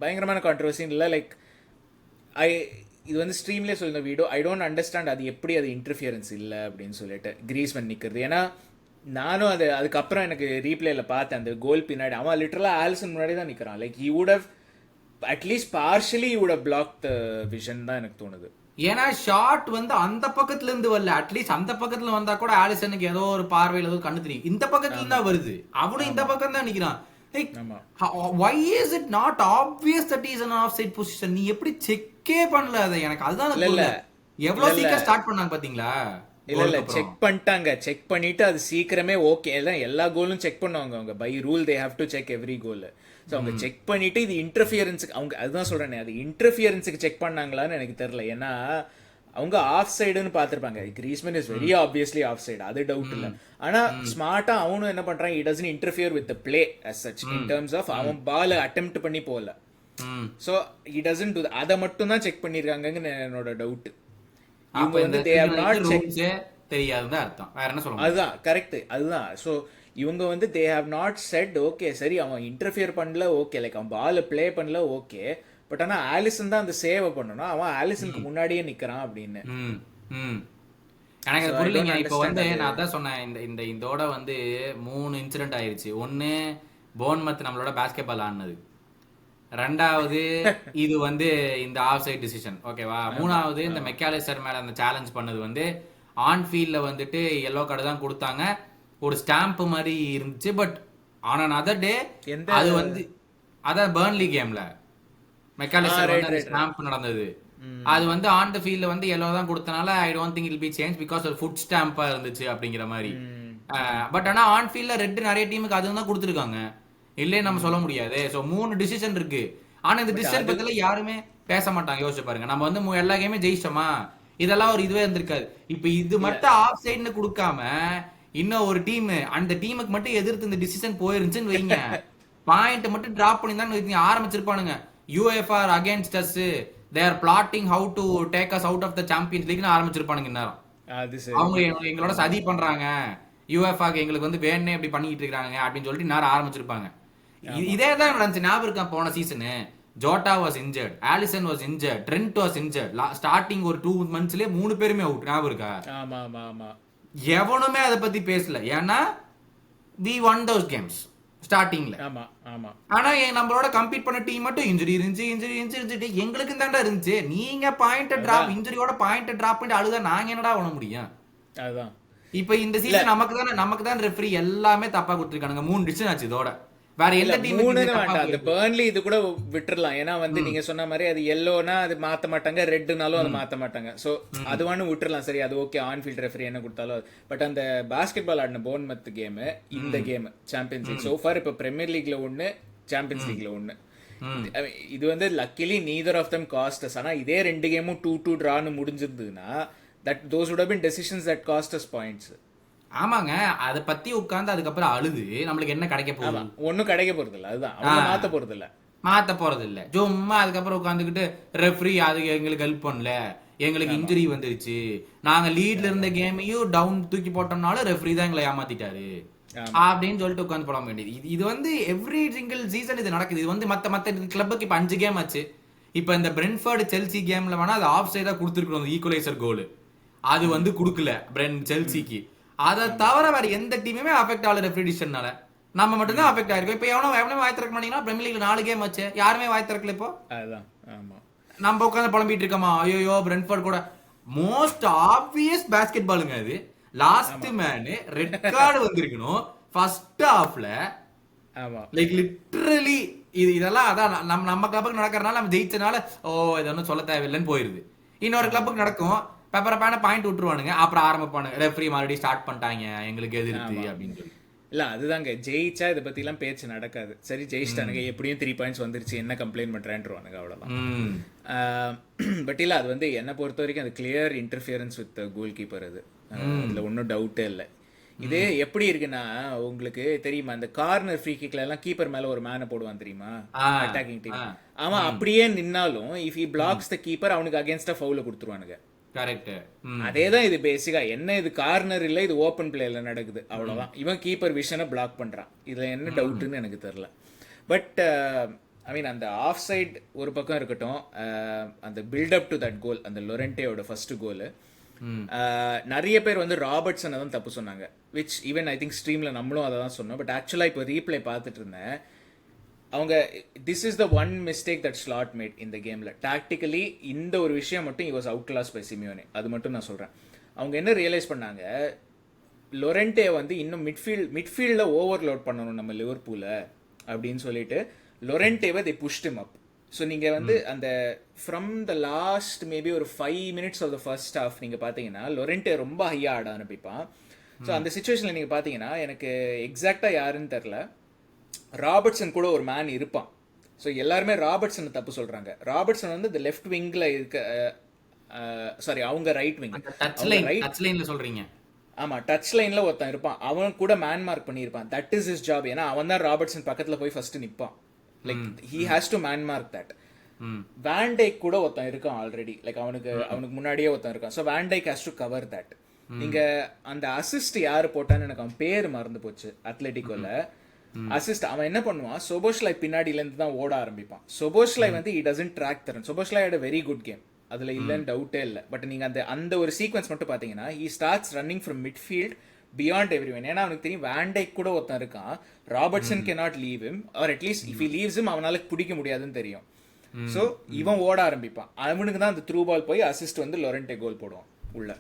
பயங்கரமான கான்ட்ரவர்சின்னு இல்லை, லைக் இது வந்து ஸ்ட்ரீம்லேயே சொல்லியிருந்த வீடியோ. ஐ டோன்ட் அண்டர்ஸ்டாண்ட் அது எப்படி அது இன்டர்ஃபியரன்ஸ் இல்லை அப்படின்னு சொல்லிட்டு கிரீஸ்மேன் நிற்கிறது. ஏன்னா நானும் அதுக்கப்புறம் எனக்கு ரீப்ளேல பார்த்தேன் அந்த கோல் பின்னாடி அவன் லிட்டரலாக ஆலிசன் முன்னாடி தான் நிற்கிறான். Like he would have at least partially would have block the vision தான் எனக்கு தோணுது. ஏன்னா ஷாட் வந்து அந்த பக்கத்துல இருந்து வரல, அட்லீஸ்ட் அந்த பக்கத்துல வந்தா கூட ஆலிசனுக்கு ஏதோ ஒரு பார்வையில ஏதோ கண்ணு தெரியும். இந்த பக்கத்துல தான் வருது, அவனும் இந்த பக்கம் தான் நிக்கிறான். Why is it not obvious that he is an offside position? நீ எப்படி செக்கே பண்ணல அதை? எனக்கு அதுதான் தெரியல. எவ்வளவு சீக்கிரம் ஸ்டார்ட் பண்ணாங்க பாத்தீங்களா? இல்ல செக் பண்ணிட்டாங்க. செக் பண்ணிட்டு அது சீக்கிரமே ஓகே. எல்லா கோலும் செக் பண்ணுவாங்க அவங்க. By rule they have to check every goal. So அவங்க செக் பண்ணிட்டு இது இன்டர்ஃபியரன்ஸுக்கு அவங்க அதுதான் சொல்றேனே, அது இன்டர்ஃபியரன்ஸுக்கு செக் பண்ணாங்களான்னு எனக்கு தெரியல. ஏன்னா அவங்க ஆஃப் சைடுன்னு பார்த்துருப்பாங்க. Griezmann is very obviously offside, அது டவுட் இல்லை. ஆனா ஸ்மார்ட்டா அவனும் என்ன பண்றான், it doesn't interfere with the play as such in terms of அவன் பால் அட்டெம்ப்ட் பண்ணி போகல. ஸோ இட் டசன்ட் டு அதை மட்டும் தான் செக் பண்ணிருக்காங்கன்னு என்னோட டவுட். இவங்க வந்து they have not checked, தெரியாதுன்னு அர்த்தம். வேற என்ன சொல்லுங்க? அதுதான் கரெக்ட், அதுதான். ஸோ இவங்க வந்து they have not said okay சரி அவன் இன்டர்ஃபியர் பண்ணல, ஓகே லைக் அவன் பால் பிளே பண்ணல, ஓகே. பட் ஆனா ஆலிசன் தான் அந்த சேவை பண்ணணும், அவன் ஆலிசனுக்கு முன்னாடியே நிக்கிறான் அப்படின்னு எனக்கு புரியலங்க. இப்போ வந்து நான் அதான் சொன்னேன், இதோட வந்து 3 இன்சிடென்ட் ஆயிருச்சு. ஒன்னு போன்மத் நம்மளோட பாஸ்கெட் பால் ஆடினது, ரெண்டாவது இது வந்து இந்த ஆஃப் சைட் டிசிஷன், ஓகேவா. மூணாவது இந்த மெக்காலிஸ்டர் மேல அந்த சேலஞ்ச் பண்ணது வந்து ஆன் ஃபீல்ட்ல வந்துட்டு எல்லோ கார்டு தான் கொடுத்தாங்க, ஒரு ஸ்டாம்ப் மாதிரி இருந்துச்சு. பட் ஆன் another day அது வந்து அதான் பர்ன்லி கேம்ல மெக்காலிஸ்டர் வந்து ஸ்டாம்ப் நடந்தது. அது வந்து ஆன் தி ஃபீல்ட்ல வந்து எல்லோ தான் கொடுத்தனால I don't think it will be change because ஒரு ஃபுட் ஸ்டாம்பா இருந்துச்சு அப்படிங்கிற மாதிரி. பட் ஆனா ஆன் ஃபீல்ட்ல ரெட் நிறைய டீமுக்கு அதுவும் தான் கொடுத்துருக்காங்க, இல்லையே நம்ம சொல்ல முடியாது. ஸோ 3 டிசிஷன் இருக்கு. ஆனா இந்த டிசிஷன் பத்தில யாருமே பேச மாட்டாங்க. யோசிச்சு பாருங்க, நம்ம வந்து எல்லா கேமே ஜெயிச்சோமா, இதெல்லாம் ஒரு இதுவே இருந்திருக்காது. இப்ப இது மட்டும் ஆஃப் சைடுன்னு கொடுக்காம இன்னும் ஒரு டீம் அந்த டீமுக்கு மட்டும் எதிர்த்து இந்த டிசிஷன் போயிருந்துச்சுன்னு வைங்க, பாயிண்ட் மட்டும் டிராப் பண்ணி தான் ஆரம்பிச்சிருப்பானுங்க. UFR against us, they are plotting how to take us out of the Champions League ஆரம்பிச்சிருப்பானுங்க. இந்நேரம் அவங்க எங்களோட சதி பண்றாங்க, UFR எங்களுக்கு வந்து வேணே இப்படி பண்ணிட்டு இருக்காங்க அப்படின்னு சொல்லிட்டு நேரம் ஆரம்பிச்சிருப்பாங்க. இதே தான் நடந்துச்சு. ஞாபகம் இருக்கா போன சீசனு? Jota was injured, Alisson was injured, Trent was injured. Starting ஒரு 2 monthsலயே 3 பேருமே அவுட். ஞாபகம் இருக்கா? ஆமா ஆமா ஆமா. எவனுமே அதை பத்தி பேசல, ஏன்னா we won those games ஸ்டார்டிங்ல. ஆமா ஆமா. ஆனா நம்மளோட கம்பீட் பண்ண டீம் மட்டும் இன்ஜுரி இருந்துச்சு. எங்களுக்கு தான்டா இருந்துச்சு. நீங்க பாயிண்ட் டிராப், இன்ஜுரியோட பாயிண்ட் டிராப் பண்ணி அழுதா நாங்க என்னடா பண்ண முடியும்? அதுதான். இப்ப இந்த சீசன் நமக்கு தான் ரெஃப்ரி எல்லாமே தப்பா கொடுத்துருக்கானுங்க. 3 டிசிஷன் ஆச்சு இதோட. வேற எந்த டீம் அந்த பர்ன்லி இது கூட விட்டுறலாம். ஏன்னா வந்து நீங்க சொன்ன மாதிரி அது எல்லோனா அது மாத்த மாட்டாங்க, ரெட்னாலும் அது மாத்த மாட்டாங்க. சோ அதுவானு விட்டுறலாம். சரி அது ஓகே, ஆன் ஃபீல்ட் ரெஃபரி என்ன கொடுத்தாலும். பட் அந்த பாஸ்கெட் பால் ஆடின போன்மத் கேம், இந்த கேம் சாம்பியன்ஸ் லீக் சோஃபார் இப்ப பிரீமியர் லீக்ல 1, சாம்பியன்ஸ் லீக்ல 1. இது வந்து luckily neither of them cost us. ஆனா இதே 2 கேமும் 2-2 டிரான்னு முடிஞ்சிருந்ததுன்னா those would have been decisions that cost us points. ஆமாங்க, அதை பத்தி உட்கார்ந்து அதுக்கப்புறம் அழுது நம்மளுக்கு என்ன கிடைக்க போகுது? ஒன்னும் கிடைக்க போறது இல்ல. அதுதான் மாத்த போறது இல்ல. சும்மா அதுக்கப்புறம் உட்காந்துக்கிட்டு ரெஃப்ரி அது எங்களுக்கு ஹெல்ப் பண்ணல, எங்களுக்கு இன்ஜுரி வந்துருச்சு, நாங்க லீட்ல இருந்த கேமையும் டவுன் தூக்கி போட்டோம்னாலும் ரெஃப்ரி தான் எங்களை ஏமாத்திட்டாரு அப்படின்னு சொல்லிட்டு உட்காந்து போட வேண்டியது. இது வந்து எவ்ரி சிங்கிள் சீசன் இது நடக்குது. இது வந்து மத்த கிளப்புக்கு இப்ப 5 கேம் ஆச்சு. இப்ப இந்த பிரென்ஃபோர்டு செல்சி கேம்ல வேணா அது ஆஃப் சைடா கொடுத்துருக்கணும் ஈக்குவலைசர் கோல், அது வந்து கொடுக்கல செல்சிக்கு. அதை தவிர வேற எந்த டீமுமே அஃபெக்ட் ஆகல ரெஃப்ரி டிசிஷன்னால. நம்ம மட்டும் தான் அஃபெக்ட் ஆயிருக்கோம். இப்போ எவனோ வாய் திறக்க மாட்டீங்கன்னா பிரீமியர் லீக்ல 4 கேம் ஆச்சு, யாருமே வாய் திறக்கல. இப்போ அதுதான். ஆமா, நம்ம உட்காந்து புலம்பிட்டு இருக்கோமா, ஐயோ பிரென்ட்ஃபோர்ட் கூட. மோஸ்ட் ஆப்வியஸ் பாஸ்கெட் பாலுங்க அது. லாஸ்ட் மேன் ரெட் கார்டு வந்திருக்கணும் ஃபர்ஸ்ட் ஹாஃப்ல. ஆமா, லைக் லிட்டரலி இதெல்லாம் அதான் நம்ம கிளப்புக்கு நடக்கிறனால, நம்ம ஜெயிச்சனால ஓ இது ஒன்றும் சொல்ல தேவையில்லைன்னு போயிருது. இன்னொரு கிளப்புக்கு நடக்கும், பெப்பரை பேன பாயிண்ட் விட்டுருவானுங்க, அப்புறம் ஆரம்பிப்பானுங்க ரெஃப்ரி மறுபடியும் ஸ்டார்ட் பண்ணிட்டாங்க எங்களுக்கு எதிர்த்து அப்படின்னு சொல்லி. இல்ல அதுதாங்க, ஜெயிச்சா இதை பத்தி எல்லாம் பேச்சு நடக்காது. சரி ஜெயிச்சிட்டானுங்க, எப்படியும் 3 பாயிண்ட்ஸ் வந்துருச்சு, என்ன கம்ப்ளைண்ட் பண்றேன்ருவானுங்க, அவ்வளவுதான். பட் இல்ல அது வந்து என்னை பொறுத்த வரைக்கும் அது clear interference with goal keeper. அது இதுல ஒன்றும் டவுட்டே இல்லை. இது எப்படி இருக்குன்னா, உங்களுக்கு தெரியுமா அந்த கார்னர் ஃப்ரீ கிக்ல எல்லாம் கீப்பர் மேல ஒரு மேனை போடுவான் தெரியுமா, அட்டாக்கிங் டீம். அவன் அப்படியே நின்னாலும் if he blocks the keeper அவனுக்கு அகேன்ஸ்டா ஃபவுல கொடுத்துருவானுங்க. கரெக்ட். அதேதான் இது பேசிக்கா. என்ன இது கார்னர் இல்ல, இது ஓப்பன் பிளேல நடக்குது, அவ்வளவுதான். இவன் கீப்பர் விஷனை பிளாக் பண்றான். இதுல என்ன டவுட்னு எனக்கு தெரியல. பட் ஐ மீன் அந்த ஆஃப் சைட் ஒரு பக்கம் இருக்கட்டும், அந்த பில்டப் டு தட் கோல், அந்த லொரென்டேயோட ஃபர்ஸ்ட் கோல், நிறைய பேர் வந்து ராபர்ட்சனை தான் தப்பு சொன்னாங்க. விச் ஈவன் ஐ திங்க் ஸ்ட்ரீம்ல நம்மளும் அதை தான் சொன்னோம். பட் ஆக்சுவலா இப்போ ரீப்ளே பார்த்துட்டு இருந்தேன், அவங்க this is the one mistake that Slot made இந்த கேம்ல. டாக்டிக்கலி இந்த ஒரு விஷயம் மட்டும் he was outclassed by Simeone. அது மட்டும் நான் சொல்றேன். அவங்க என்ன ரியலைஸ் பண்ணாங்க, லொரென்டே வந்து இன்னும் மிட்ஃபீல்டில் ஓவர்லோட் பண்ணணும் நம்ம லிவர்பூல அப்படின்னு சொல்லிட்டு லொரென்டேவை they pushed him up. So நீங்கள் வந்து அந்த ஃப்ரம் த லாஸ்ட் மேபி ஒரு 5 minutes of the first half நீங்கள் பார்த்தீங்கன்னா லொரென்டே ரொம்ப ஹையாக ஆட ஆரம்பிப்பான். ஸோ அந்த சுச்சுவேஷனில் நீங்கள் பார்த்தீங்கன்னா எனக்கு எக்ஸாக்டாக யாருன்னு தெரில, ராபர்ட்சன் கூட ஒரு மேன் இருப்பான். ஸோ எல்லாருமே ராபர்ட்சனை தப்பு சொல்கிறாங்க. ராபர்ட்சன் வந்து இந்த லெஃப்ட் விங்கில் இருக்க, சாரி அவங்க ரைட் விங், சொல்கிறீங்க. ஆமாம், டச் லைனில் ஒருத்தன் இருப்பான், அவன் கூட மேன் மார்க் பண்ணியிருப்பான். That is his job. ஏன்னா அவன் தான் ராபர்ட்சன் பக்கத்தில் போய் ஃபர்ஸ்ட் நிற்பான். Like he has to man mark that. Van Dijk கூட ஒருத்தன் இருக்கான் ஆல்ரெடி, லைக் அவனுக்கு முன்னாடியே ஒருத்தன் இருக்கான். So van Dijk has to cover that. நீங்க அந்த அசிஸ்ட் யாரு போட்டான்னு எனக்கு அவன் பேர் மறந்து போச்சு. அத்லெட்டிகோல அசிஸ்ட் அவன் என்ன பண்ணுவான், சொபோஸ்லாய் பின்னாடில இருந்து தான் ஓட ஆரம்பிப்பான். சொபோஸ்லாய் வந்து he doesn't track Taran. சொபோஸ்லாய் had a very good game, அதுல இல்லன்னு டவுட்டே இல்லை. பட் நீங்க அந்த ஒரு சீக்வன்ஸ் மட்டும் பாத்தீங்கன்னா he starts running from midfield beyond everyone. ஏன்னா அவனுக்கு தெரியும் வேன் டைக் கூட ஒருத்தன் இருக்கான், Robertson cannot leave him, or at least if he leaves him அவனால பிடிக்க முடியாதுன்னு தெரியும். ஸோ இவன் ஓட ஆரம்பிப்பான். அவனுக்கு தான் அந்த த்ரூ பால் போய் அசிஸ்ட் வந்து லொரென்டே கோல் போடுவான் உள்ள.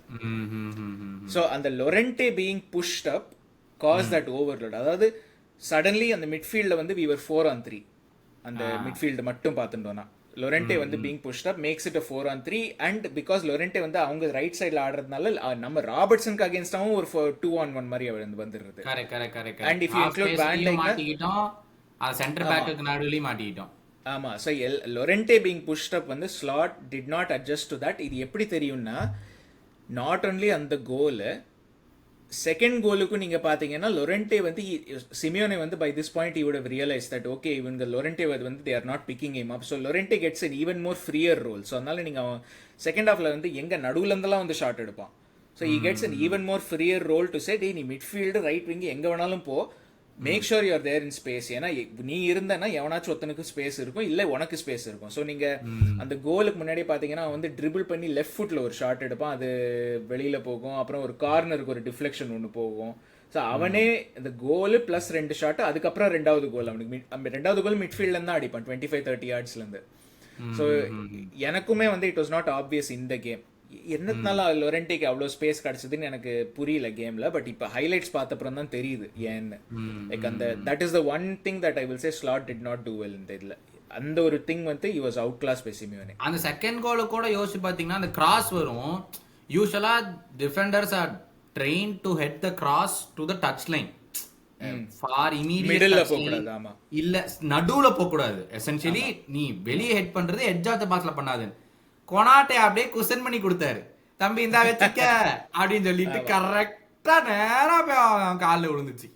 ஸோ அந்த Llorente being pushed up cause that overload. அதாவது சடன்லி அந்த மிட்ஃபீல்டில் வந்து we were 4-on-3. அந்த மிட்ஃபீல்டு மட்டும் பார்த்துட்டோம்னா லொரென்டே வந்து being pushed up makes it 4-on-3. And because Llorente வந்து அவங்க ரைட் சைடில் ஆடுறதுனால நம்ம ராபர்ட்சனுக்கு அகேன்ஸ்டாவும் ஒரு 2-on-1 மாதிரி வந்துருது. And if you include van Dijk centre பேக்குக்கு நடுவுலயே மாட்டிட்டோம். ஆமா. So Llorente being pushed up வந்து Slot did not adjust to that. இது எப்படி தெரியும்னா, நாட் ஒன்லி அந்த கோலு, செகண்ட் கோலுக்கும் நீங்க பாத்தீங்கன்னா லொரென்டே வந்து சிமியோனே வந்து by this point he would have realized that okay இவங்க லொரென்டே வந்து they are not picking him up, so Lorente gets an even more freer role. So அதனால நீங்க செகண்ட் ஹாஃப்ல வந்து எங்க நடுவுல இருந்தெல்லாம் வந்து ஷாட் எடுப்பான். So he gets an even more freer role to say நீ மிட்ஃபீல்டு ரைட் விங் எங்க வேணாலும் போ, make sure you're there in space. ஏன்னா நீ இருந்தனா எவனாச்சும் ஒருத்தனுக்கு ஸ்பேஸ் இருக்கும், இல்லை உனக்கு ஸ்பேஸ் இருக்கும். ஸோ நீங்க அந்த கோலுக்கு முன்னாடியே பார்த்தீங்கன்னா வந்து ட்ரிபிள் பண்ணி லெஃப்ட் ஃபுட்ல ஒரு ஷாட் எடுப்பான், அது வெளியில போகும். அப்புறம் ஒரு கார்னருக்கு ஒரு டிஃப்ளெக்ஷன் ஒன்று போகும். ஸோ அவனே இந்த கோலு பிளஸ் 2 ஷாட், அதுக்கப்புறம் ரெண்டாவது கோல் அவனுக்கு ரெண்டாவது கோல் மிட்ஃபீல்ட்ல தான் அடிப்பான் 25-30 yardsல இருந்து. ஸோ எனக்குமே வந்து இட் வாஸ் நாட் ஆப்வியஸ் இந்த கேம் என்னதுனால லொரென்டேக்கு அவ்வளோ ஸ்பேஸ் கிடைச்சதுன்னு எனக்கு புரியல கேம்ல. பட் இப்போ ஹைலைட்ஸ் பார்த்தப்பறம் தான் தெரியுது ஏன்னு. லைக் அந்த that is the one thing that I will say Slot did not do well இந்த இதில். அந்த ஒரு திங் வந்து he was outclassed by Simeone. அந்த செகண்ட் கோல கூட யோசிச்சு பார்த்தீங்கன்னா அந்த கிராஸ் வரும். யூசுவலா defenders are train to head the cross to the touch line, for immediate போக கூடாது. ஆமா, இல்ல நடுவுல போக கூடாது. எசென்ஷியலி நீ வெளியே ஹெட் பண்றது எட்ஜ் ஆஃப் த பாக்ஸ்ல பண்ணாது. கொனாட்டே அப்படியே குஷன் பண்ணி கொடுத்தாரு, தம்பி இந்தா வச்சுக்க அப்படின்னு சொல்லிட்டு கரெக்டா நேரா காலில் விழுந்துச்சு.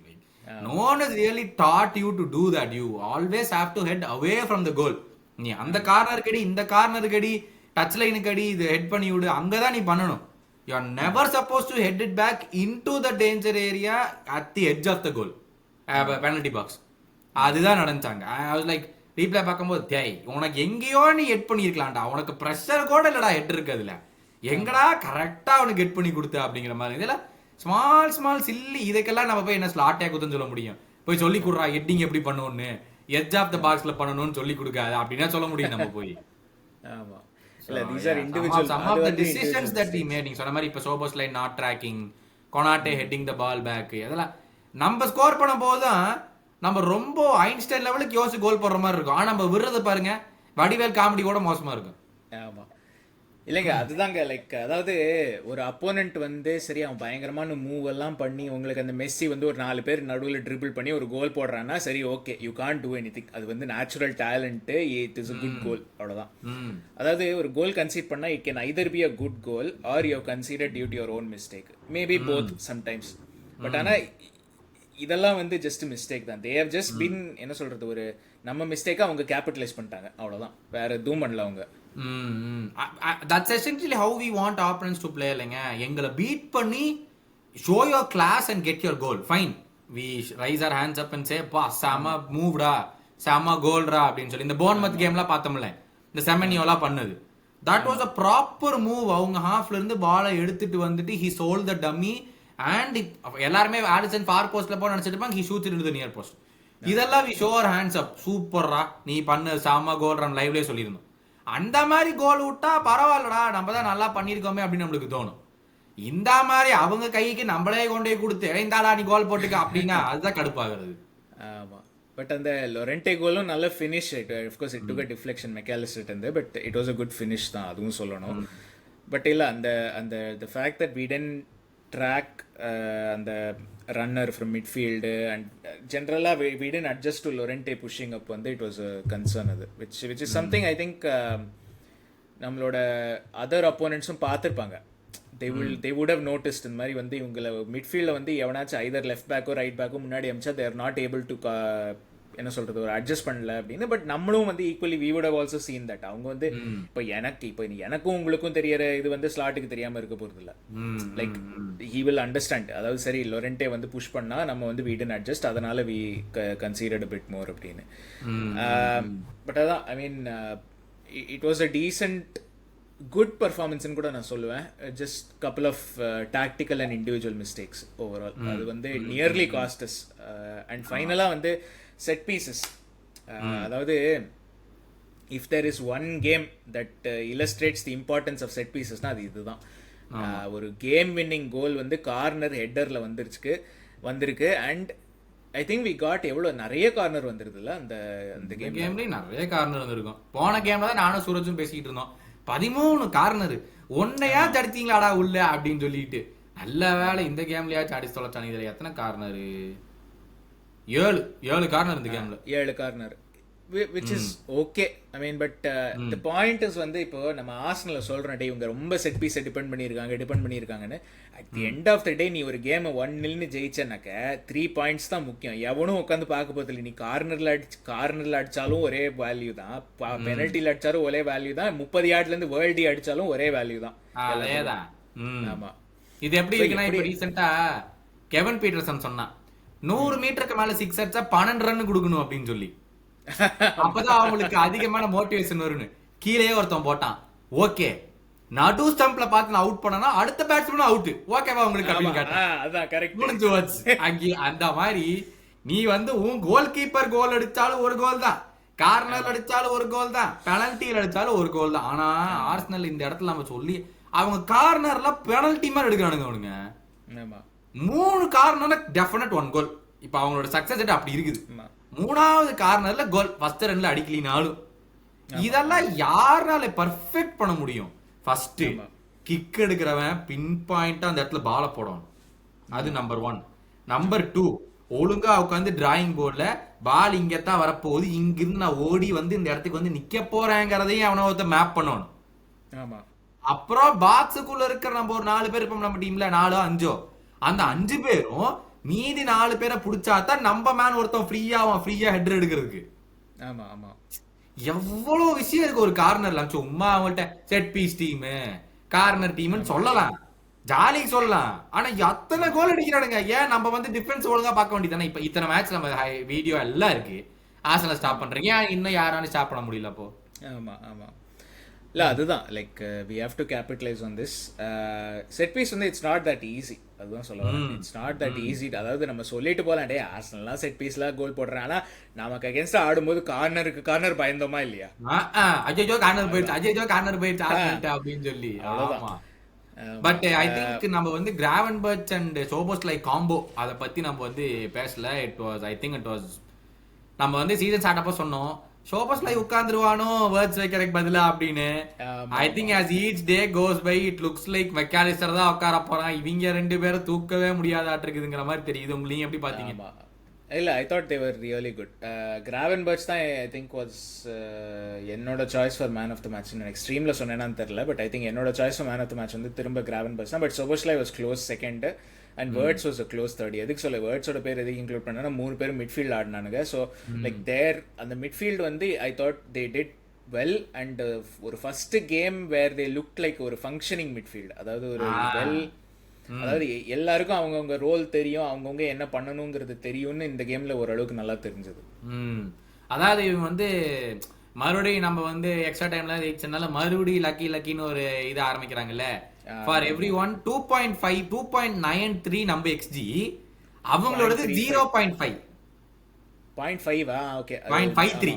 No one has really taught you to do that. You always have to head away from the goal. நீ அந்த கார்னருக்கு அடி, இந்த கார்னருக்கு அடி, டச் லைனுக்கு அடி, இது ஹெட் பண்ணி விடு, அங்கதான் நீ பண்ணணும். You are never supposed to head it back into the danger area at the edge of the goal, penalty box. அதுதான் நடந்துச்சாங்க. I was like ரீப்ளே பார்க்கும்போது டேய் உனக்கு எங்கேயோ நீ ஹெட் பண்ணியிருக்கலாம்டா, உனக்கு ப்ரெஷர் கூட இல்லடா ஹெட் இருக்கு, அதுல எங்கடா கரெக்டா அவனுக்கு ஹெட் பண்ணி கொடுத்த அப்படிங்கிற மாதிரி. இதில் ஸ்மால் சில்லி இதுக்கெல்லாம் நம்ம போய் என்ன ஸ்லாட்டே குத்தன்னு சொல்ல முடியும். போய் சொல்லி கொடுறா ஹெட்டிங் எப்படி பண்ணணும்னு, எட்ஜ் ஆஃப் த பாக்ஸ்ல பண்ணணும்னு சொல்லி கொடுக்காது அப்படின்னா சொல்ல முடியும் நம்ம போய். ஆமா இல்ல these are individual some of the decisions that he made. நீங்க சொன்ன மாதிரி இப்ப Szoboszlai not tracking, Konate heading the ball back, இதெல்லாம் நம்ம ஸ்கோர் பண்ணும் போதுதான் நம்ம ரொம்ப ஐன்ஸ்டைன் லெவலுக்கு யோசிச்சு கோல் போடுற மாதிரி இருக்கும். ஆனா நம்ம விடுறது பாருங்க வடிவேல் காமெடி கூட மோசமா இருக்கும். ஆமா இல்லைங்க அதுதாங்க லைக் அதாவது ஒரு அப்போனண்ட் வந்து சரி அவன் பயங்கரமான மூவ் எல்லாம் பண்ணி உங்களுக்கு அந்த மெஸ்ஸி வந்து ஒரு 4 பேர் நடுவில் ட்ரிபிள் பண்ணி ஒரு கோல் போடுறான்னா சரி okay you can't do anything, அது வந்து natural talent, it is a good goal, அவ்வளவுதான். அதாவது ஒரு கோல் கன்சீட் பண்ணா it can either be a good goal or you consider due to your own mistake, maybe both sometimes. But ஆனா இதெல்லாம் வந்து just mistake தான். தே ஹேவ் ஜஸ்ட் பின் என்ன சொல்றது ஒரு நம்ம மிஸ்டேக்கை அவங்க கேபிட்டலைஸ் பண்ணிட்டாங்க, அவ்வளவுதான், வேற எதுவும் பண்ணல அவங்க. That's essentially how we want opponents to play. இல்லைங்க எங்களை பீட் பண்ணி show your class and get your goal, fine, we raise our hands up and say பா செம மூவ்டா செம கோல்டா அப்படின்னு சொல்லி. இந்த போர்ன்மத் கேம்லாம் பார்த்தோம்ல இந்த செமனியோலாம் பண்ணது, that was a proper move. அவங்க ஹாஃப்ல இருந்து பாலை எடுத்துட்டு வந்துட்டு he sold the dummy and எல்லாருமே ஆடிசன் ஃபார் போஸ்ட்ல போய் நினைச்சிட்டு இருப்பாங்க, he shoots it into the near post. இதெல்லாம் we show our hands up, சூப்பர்ரா நீ பண்ண செம கோல், நம்ம லைவ்லயே சொல்லியிருந்தோம். அந்த மாதிரி கோல் விட்டா பரவாயில்லடா நம்ம தான் நல்லா பண்ணிருக்கோமே அப்படின்னு நம்மளுக்கு தோணும். இந்த மாதிரி அவங்க கைக்கு நம்மளே கொண்டே கொடுத்து இந்தாடா நீ கோல் போட்டுக்க அப்படின்னா அதுதான் கடுப்பாகிறது. ஆமா பட் அந்த லொரென்டே கோலும் நல்ல finish, of course it took a deflection Mac Allister இருந்து, but it was a good finish தான், அதுவும் சொல்லணும். பட் இல்லை அந்த அந்த the fact that we tend track அந்த ரன்னர் ஃப்ரம் மிட்ஃபீல்டு அண்ட் ஜென்ரலாக we tend adjust to Llorente pushing up வந்து இட் வாஸ் அ கன்சர்ன். அது which is something I think நம்மளோட அதர் அப்போனன்ட்ஸும் பார்த்துருப்பாங்க. they would have noticed இந்த மாதிரி வந்து இவங்களை மிட்ஃபீல்டில் வந்து எவனாச்சும் ஐதர் லெஃப்ட் பேக்கோ ரைட் பேக்கோ முன்னாடி அமிச்சா they are not able to என்ன சொல்றது ஒரு அட்ஜஸ்ட் பண்ணல அப்படின்னு. பட் நம்மளும் வந்து equally we would have also seen that. அவங்க வந்து இப்போ எனக்கும் உங்களுக்கும் தெரியற இது வந்து ஸ்லாட்டுக்கு தெரியாம இருக்க போறது இல்லை. Like he will understand. அதாவது சரி லொரென்டே வந்து புஷ் பண்ணா நம்ம வந்து we didn't adjust, அதனால we considered a bit more அப்படின்னு. பட் அதான் I mean it was a decent good பர்ஃபார்மன்ஸ்னு கூட நான் சொல்லுவேன். Just couple of tactical and individual mistakes overall. அது வந்து நியர்லி காஸ்டஸ். அண்ட் ஃபைனலாக வந்து செட் பீசஸ், அதாவது if there is one game that illustrates the importance of set பீசஸ்னால் அது இதுதான். ஒரு கேம் வின்னிங் கோல் வந்து கார்னர் ஹெட்டரில் வந்திருக்கு. And I think we got எவ்வளோ நிறைய கார்னர் வந்துருதுல்ல அந்த கேம்லேயும் நிறைய கார்னர் வந்திருக்கும். போன கேம்ல தான் நானும் சூரஜும் பேசிக்கிட்டு இருந்தோம் 13 கார்னர் ஒன்னையா தடுத்தீங்களாடா உள்ள அப்படின்னு சொல்லிட்டு. நல்ல வேலை இந்த கேம்லயாச்சும் அடிச்சு தொலைச்சானு. இதுல எத்தனை கார்னர்? 7 கார்னர் இந்த கேம்ல. 7 corner which is okay. I mean but the point is வந்து இப்போ நம்ம ஆர்சனல்ல சொல்றோம் இவங்க ரொம்ப செட் பீஸை டிபெண்ட் பண்ணியிருக்காங்கன்னு. At the end of the day நீ ஒரு கேமை 1-0 ஜெயிச்சனாக்க 3 பாயிண்ட்ஸ் தான் முக்கியம். எவனும் உட்காந்து பார்க்க போதில்லை. நீ கார்னர்ல அடிச்சாலும் ஒரே வேல்யூ தான், பெனல்ட்டில அடிச்சாலும் ஒரே வேல்யூ தான், 30 யார்ட்ல இருந்து வேர்ல்டி அடிச்சாலும் ஒரே வேல்யூ தான். ஆமா இது எப்படி இருக்குன்னா இப்ப ரீசெண்டா கெவன் பீட்டர்சன் சொன்னான் 100 மீட்டருக்கு மேல 6 அடிச்சா 12 ரன் கொடுக்கணும் அப்படின்னு சொல்லி. அப்பதான் அவங்களுக்கு அதிகமான மோட்டிவேஷன் வரும்னு கீழே ஒருத்தன் போட்டான். ஓகே நடு ஸ்டம்ப்ல பார்த்து நான் அவுட் பண்ணனா அடுத்த பேட்ஸ்மேன் அவுட், ஓகேவா உங்களுக்கு அப்படின்னு கேட்டான். அதான் கரெக்ட் முடிஞ்சு வச்சு அங்கே அந்த மாதிரி நீ வந்து உன் கோல் கீப்பர் கோல் அடிச்சாலும் ஒரு கோல் தான், கார்னர் அடிச்சாலும் ஒரு கோல் தான், பெனல்ட்டியில் அடிச்சாலும் ஒரு கோல் தான். ஆனா ஆர்சனல் இந்த இடத்துல நம்ம சொல்லி அவங்க கார்னர்ல பெனல்ட்டி மாதிரி எடுக்கிறானுங்க. அவனுங்க 3 கார்னர் டெஃபினட் 1 கோல். இப்ப அவங்களோட சக்சஸ் ரேட் அப்படி இருக்குது. 3வது கார்னர்ல கோல், ஃபர்ஸ்ட் ரன்ல அடிக்கலினாலும். இதெல்லாம் யாரால பர்ஃபெக்ட் பண்ண முடியும்? ஃபர்ஸ்ட் கிக் எடுக்கிறவன் பின் பாயிண்டா அந்த இடத்துல பால போடணும், அது நம்பர் 1. நம்பர் 2 ஒழுங்கா உட்காந்து டிராயிங் போர்ட்ல பால் இங்கத்தான் வரப்போகுது, இங்கிருந்து நான் ஓடி வந்து இந்த இடத்துக்கு வந்து நிக்க போறேங்கிறதையும் அவனை ஒருத்த மேப் பண்ணணும். அப்புறம் பாக்ஸுக்குள்ள இருக்கிற நம்ம ஒரு 4 பேர் இருப்போம் நம்ம டீம்ல, 4-5, அந்த 5 பேரும் மீதி 4 பேரை புடிச்சாதான் நம்ம மேன் ஒருத்தன் ஃப்ரீயா ஹெட்டர் எடுக்கிறதுக்கு. ஆமா ஆமா எவ்வளவு விஷயம் இருக்கு ஒரு கார்னர்ல. சும்மா அவங்கள்ட்ட செட் பீஸ் டீம் கார்னர் டீம்னு சொல்லலாம், ஜாலிக்கு சொல்லலாம். ஆனா எத்தனை கோல் அடிக்கிறானுங்க. ஏன் நம்ம வந்து டிஃபென்ஸ் ஒழுங்கா பார்க்க வேண்டியதானே? இப்ப இத்தனை மேட்ச் நம்ம வீடியோ எல்லாம் இருக்கு, ஆர்சனல் ஸ்டாப் பண்றீங்க, இன்னும் யாராலும் ஸ்டாப் பண்ண முடியல. அப்போ ஆமா ஆமா இல்லை அதுதான் like we have to capitalise on this set piece வந்து இட்ஸ் நாட் தட் ஈஸி அதுதான் சொல்ல வரேன் இட்ஸ் நாட் தட் ஈஸி அதாவது நம்ம சொல்லிட்டு போகலாம் டே ஆர்சனல்லாம் செட் பீஸ்லாம் கோல் போடுறேன் ஆனால் நமக்கு அகேன்ஸ்டாக ஆடும்போது கார்னர் பயந்தோமா இல்லையா அஜய்ஜோ கார்னர் போயிடுச்சு அப்படின்னு சொல்லி அவ்வளவுதான். பட் ஐ திங்க் நம்ம வந்து கிராவன்பர்ச் அண்ட் சோபோஸ்லை காம்போ அதை பத்தி நம்ம வந்து பேசல. It was I think it was நம்ம வந்து சீசன் ஸ்டார்ட் அப்போ சொன்னோம் ஷோபஸ்லை உட்காந்துருவானோ வேர்ட்ஸ் வைக்கிறதுக்கு பதிலா அப்படின்னு. I think as each day goes by it looks like Mac Allister தான் உட்கார போறான், இவங்க ரெண்டு பேரும் தூக்கவே முடியாதாட்டு இருக்குதுங்கிற மாதிரி தெரியுது. உங்களுக்கு எப்படி பாத்தீங்க? இல்லை I thought they were really good. Gravenberch தான் ஐ திங்க் வாஸ் என்னோட choice for man of the match. எக்ஸ்ட்ரீமில் சொன்னேன்னு தெரியல, பட் ஐ திங்க் என்னோட choice for man of the match வந்து திரும்ப கிராவன்பர்ச் தான். But Szoboszlai was close second and Wirtz was a close third. எதுக்கு சொல்ல வேர்ட்ஸோட பேர் எதுக்கு இன்க்ளூட் பண்ணா 3 பேரும் மிட்ஃபீல்ட் ஆடினானுங்க. ஸோ லைக் தேர் அந்த மிட்ஃபீல்டு வந்து I thought they did well and ஒரு first game where they look like ஒரு ஃபங்க்ஷனிங் மிட்ஃபீல்டு. அதாவது ஒரு வெல் அதாவது எல்லாருக்கும் அவங்கவுங்க ரோல் தெரியும், அவங்கவுங்க என்ன பண்ணணுங்கிறது தெரியும்னு இந்த கேம்ல ஓரளவுக்கு நல்லா தெரிஞ்சது. அதாவது இவங்க வந்து மறுபடியும் நம்ம வந்து எக்ஸ்ட்ரா டைம்ல ஜெயிச்சனால மறுபடியும் லக்கின்னு ஒரு இது ஆரம்பிக்கிறாங்கல்ல. ஃபார் எவ்ரி ஒன் 2.5 2.93 நம்ம எக்ஸ்ஜி, அவங்களோடது 0.5 ஓகே 0.53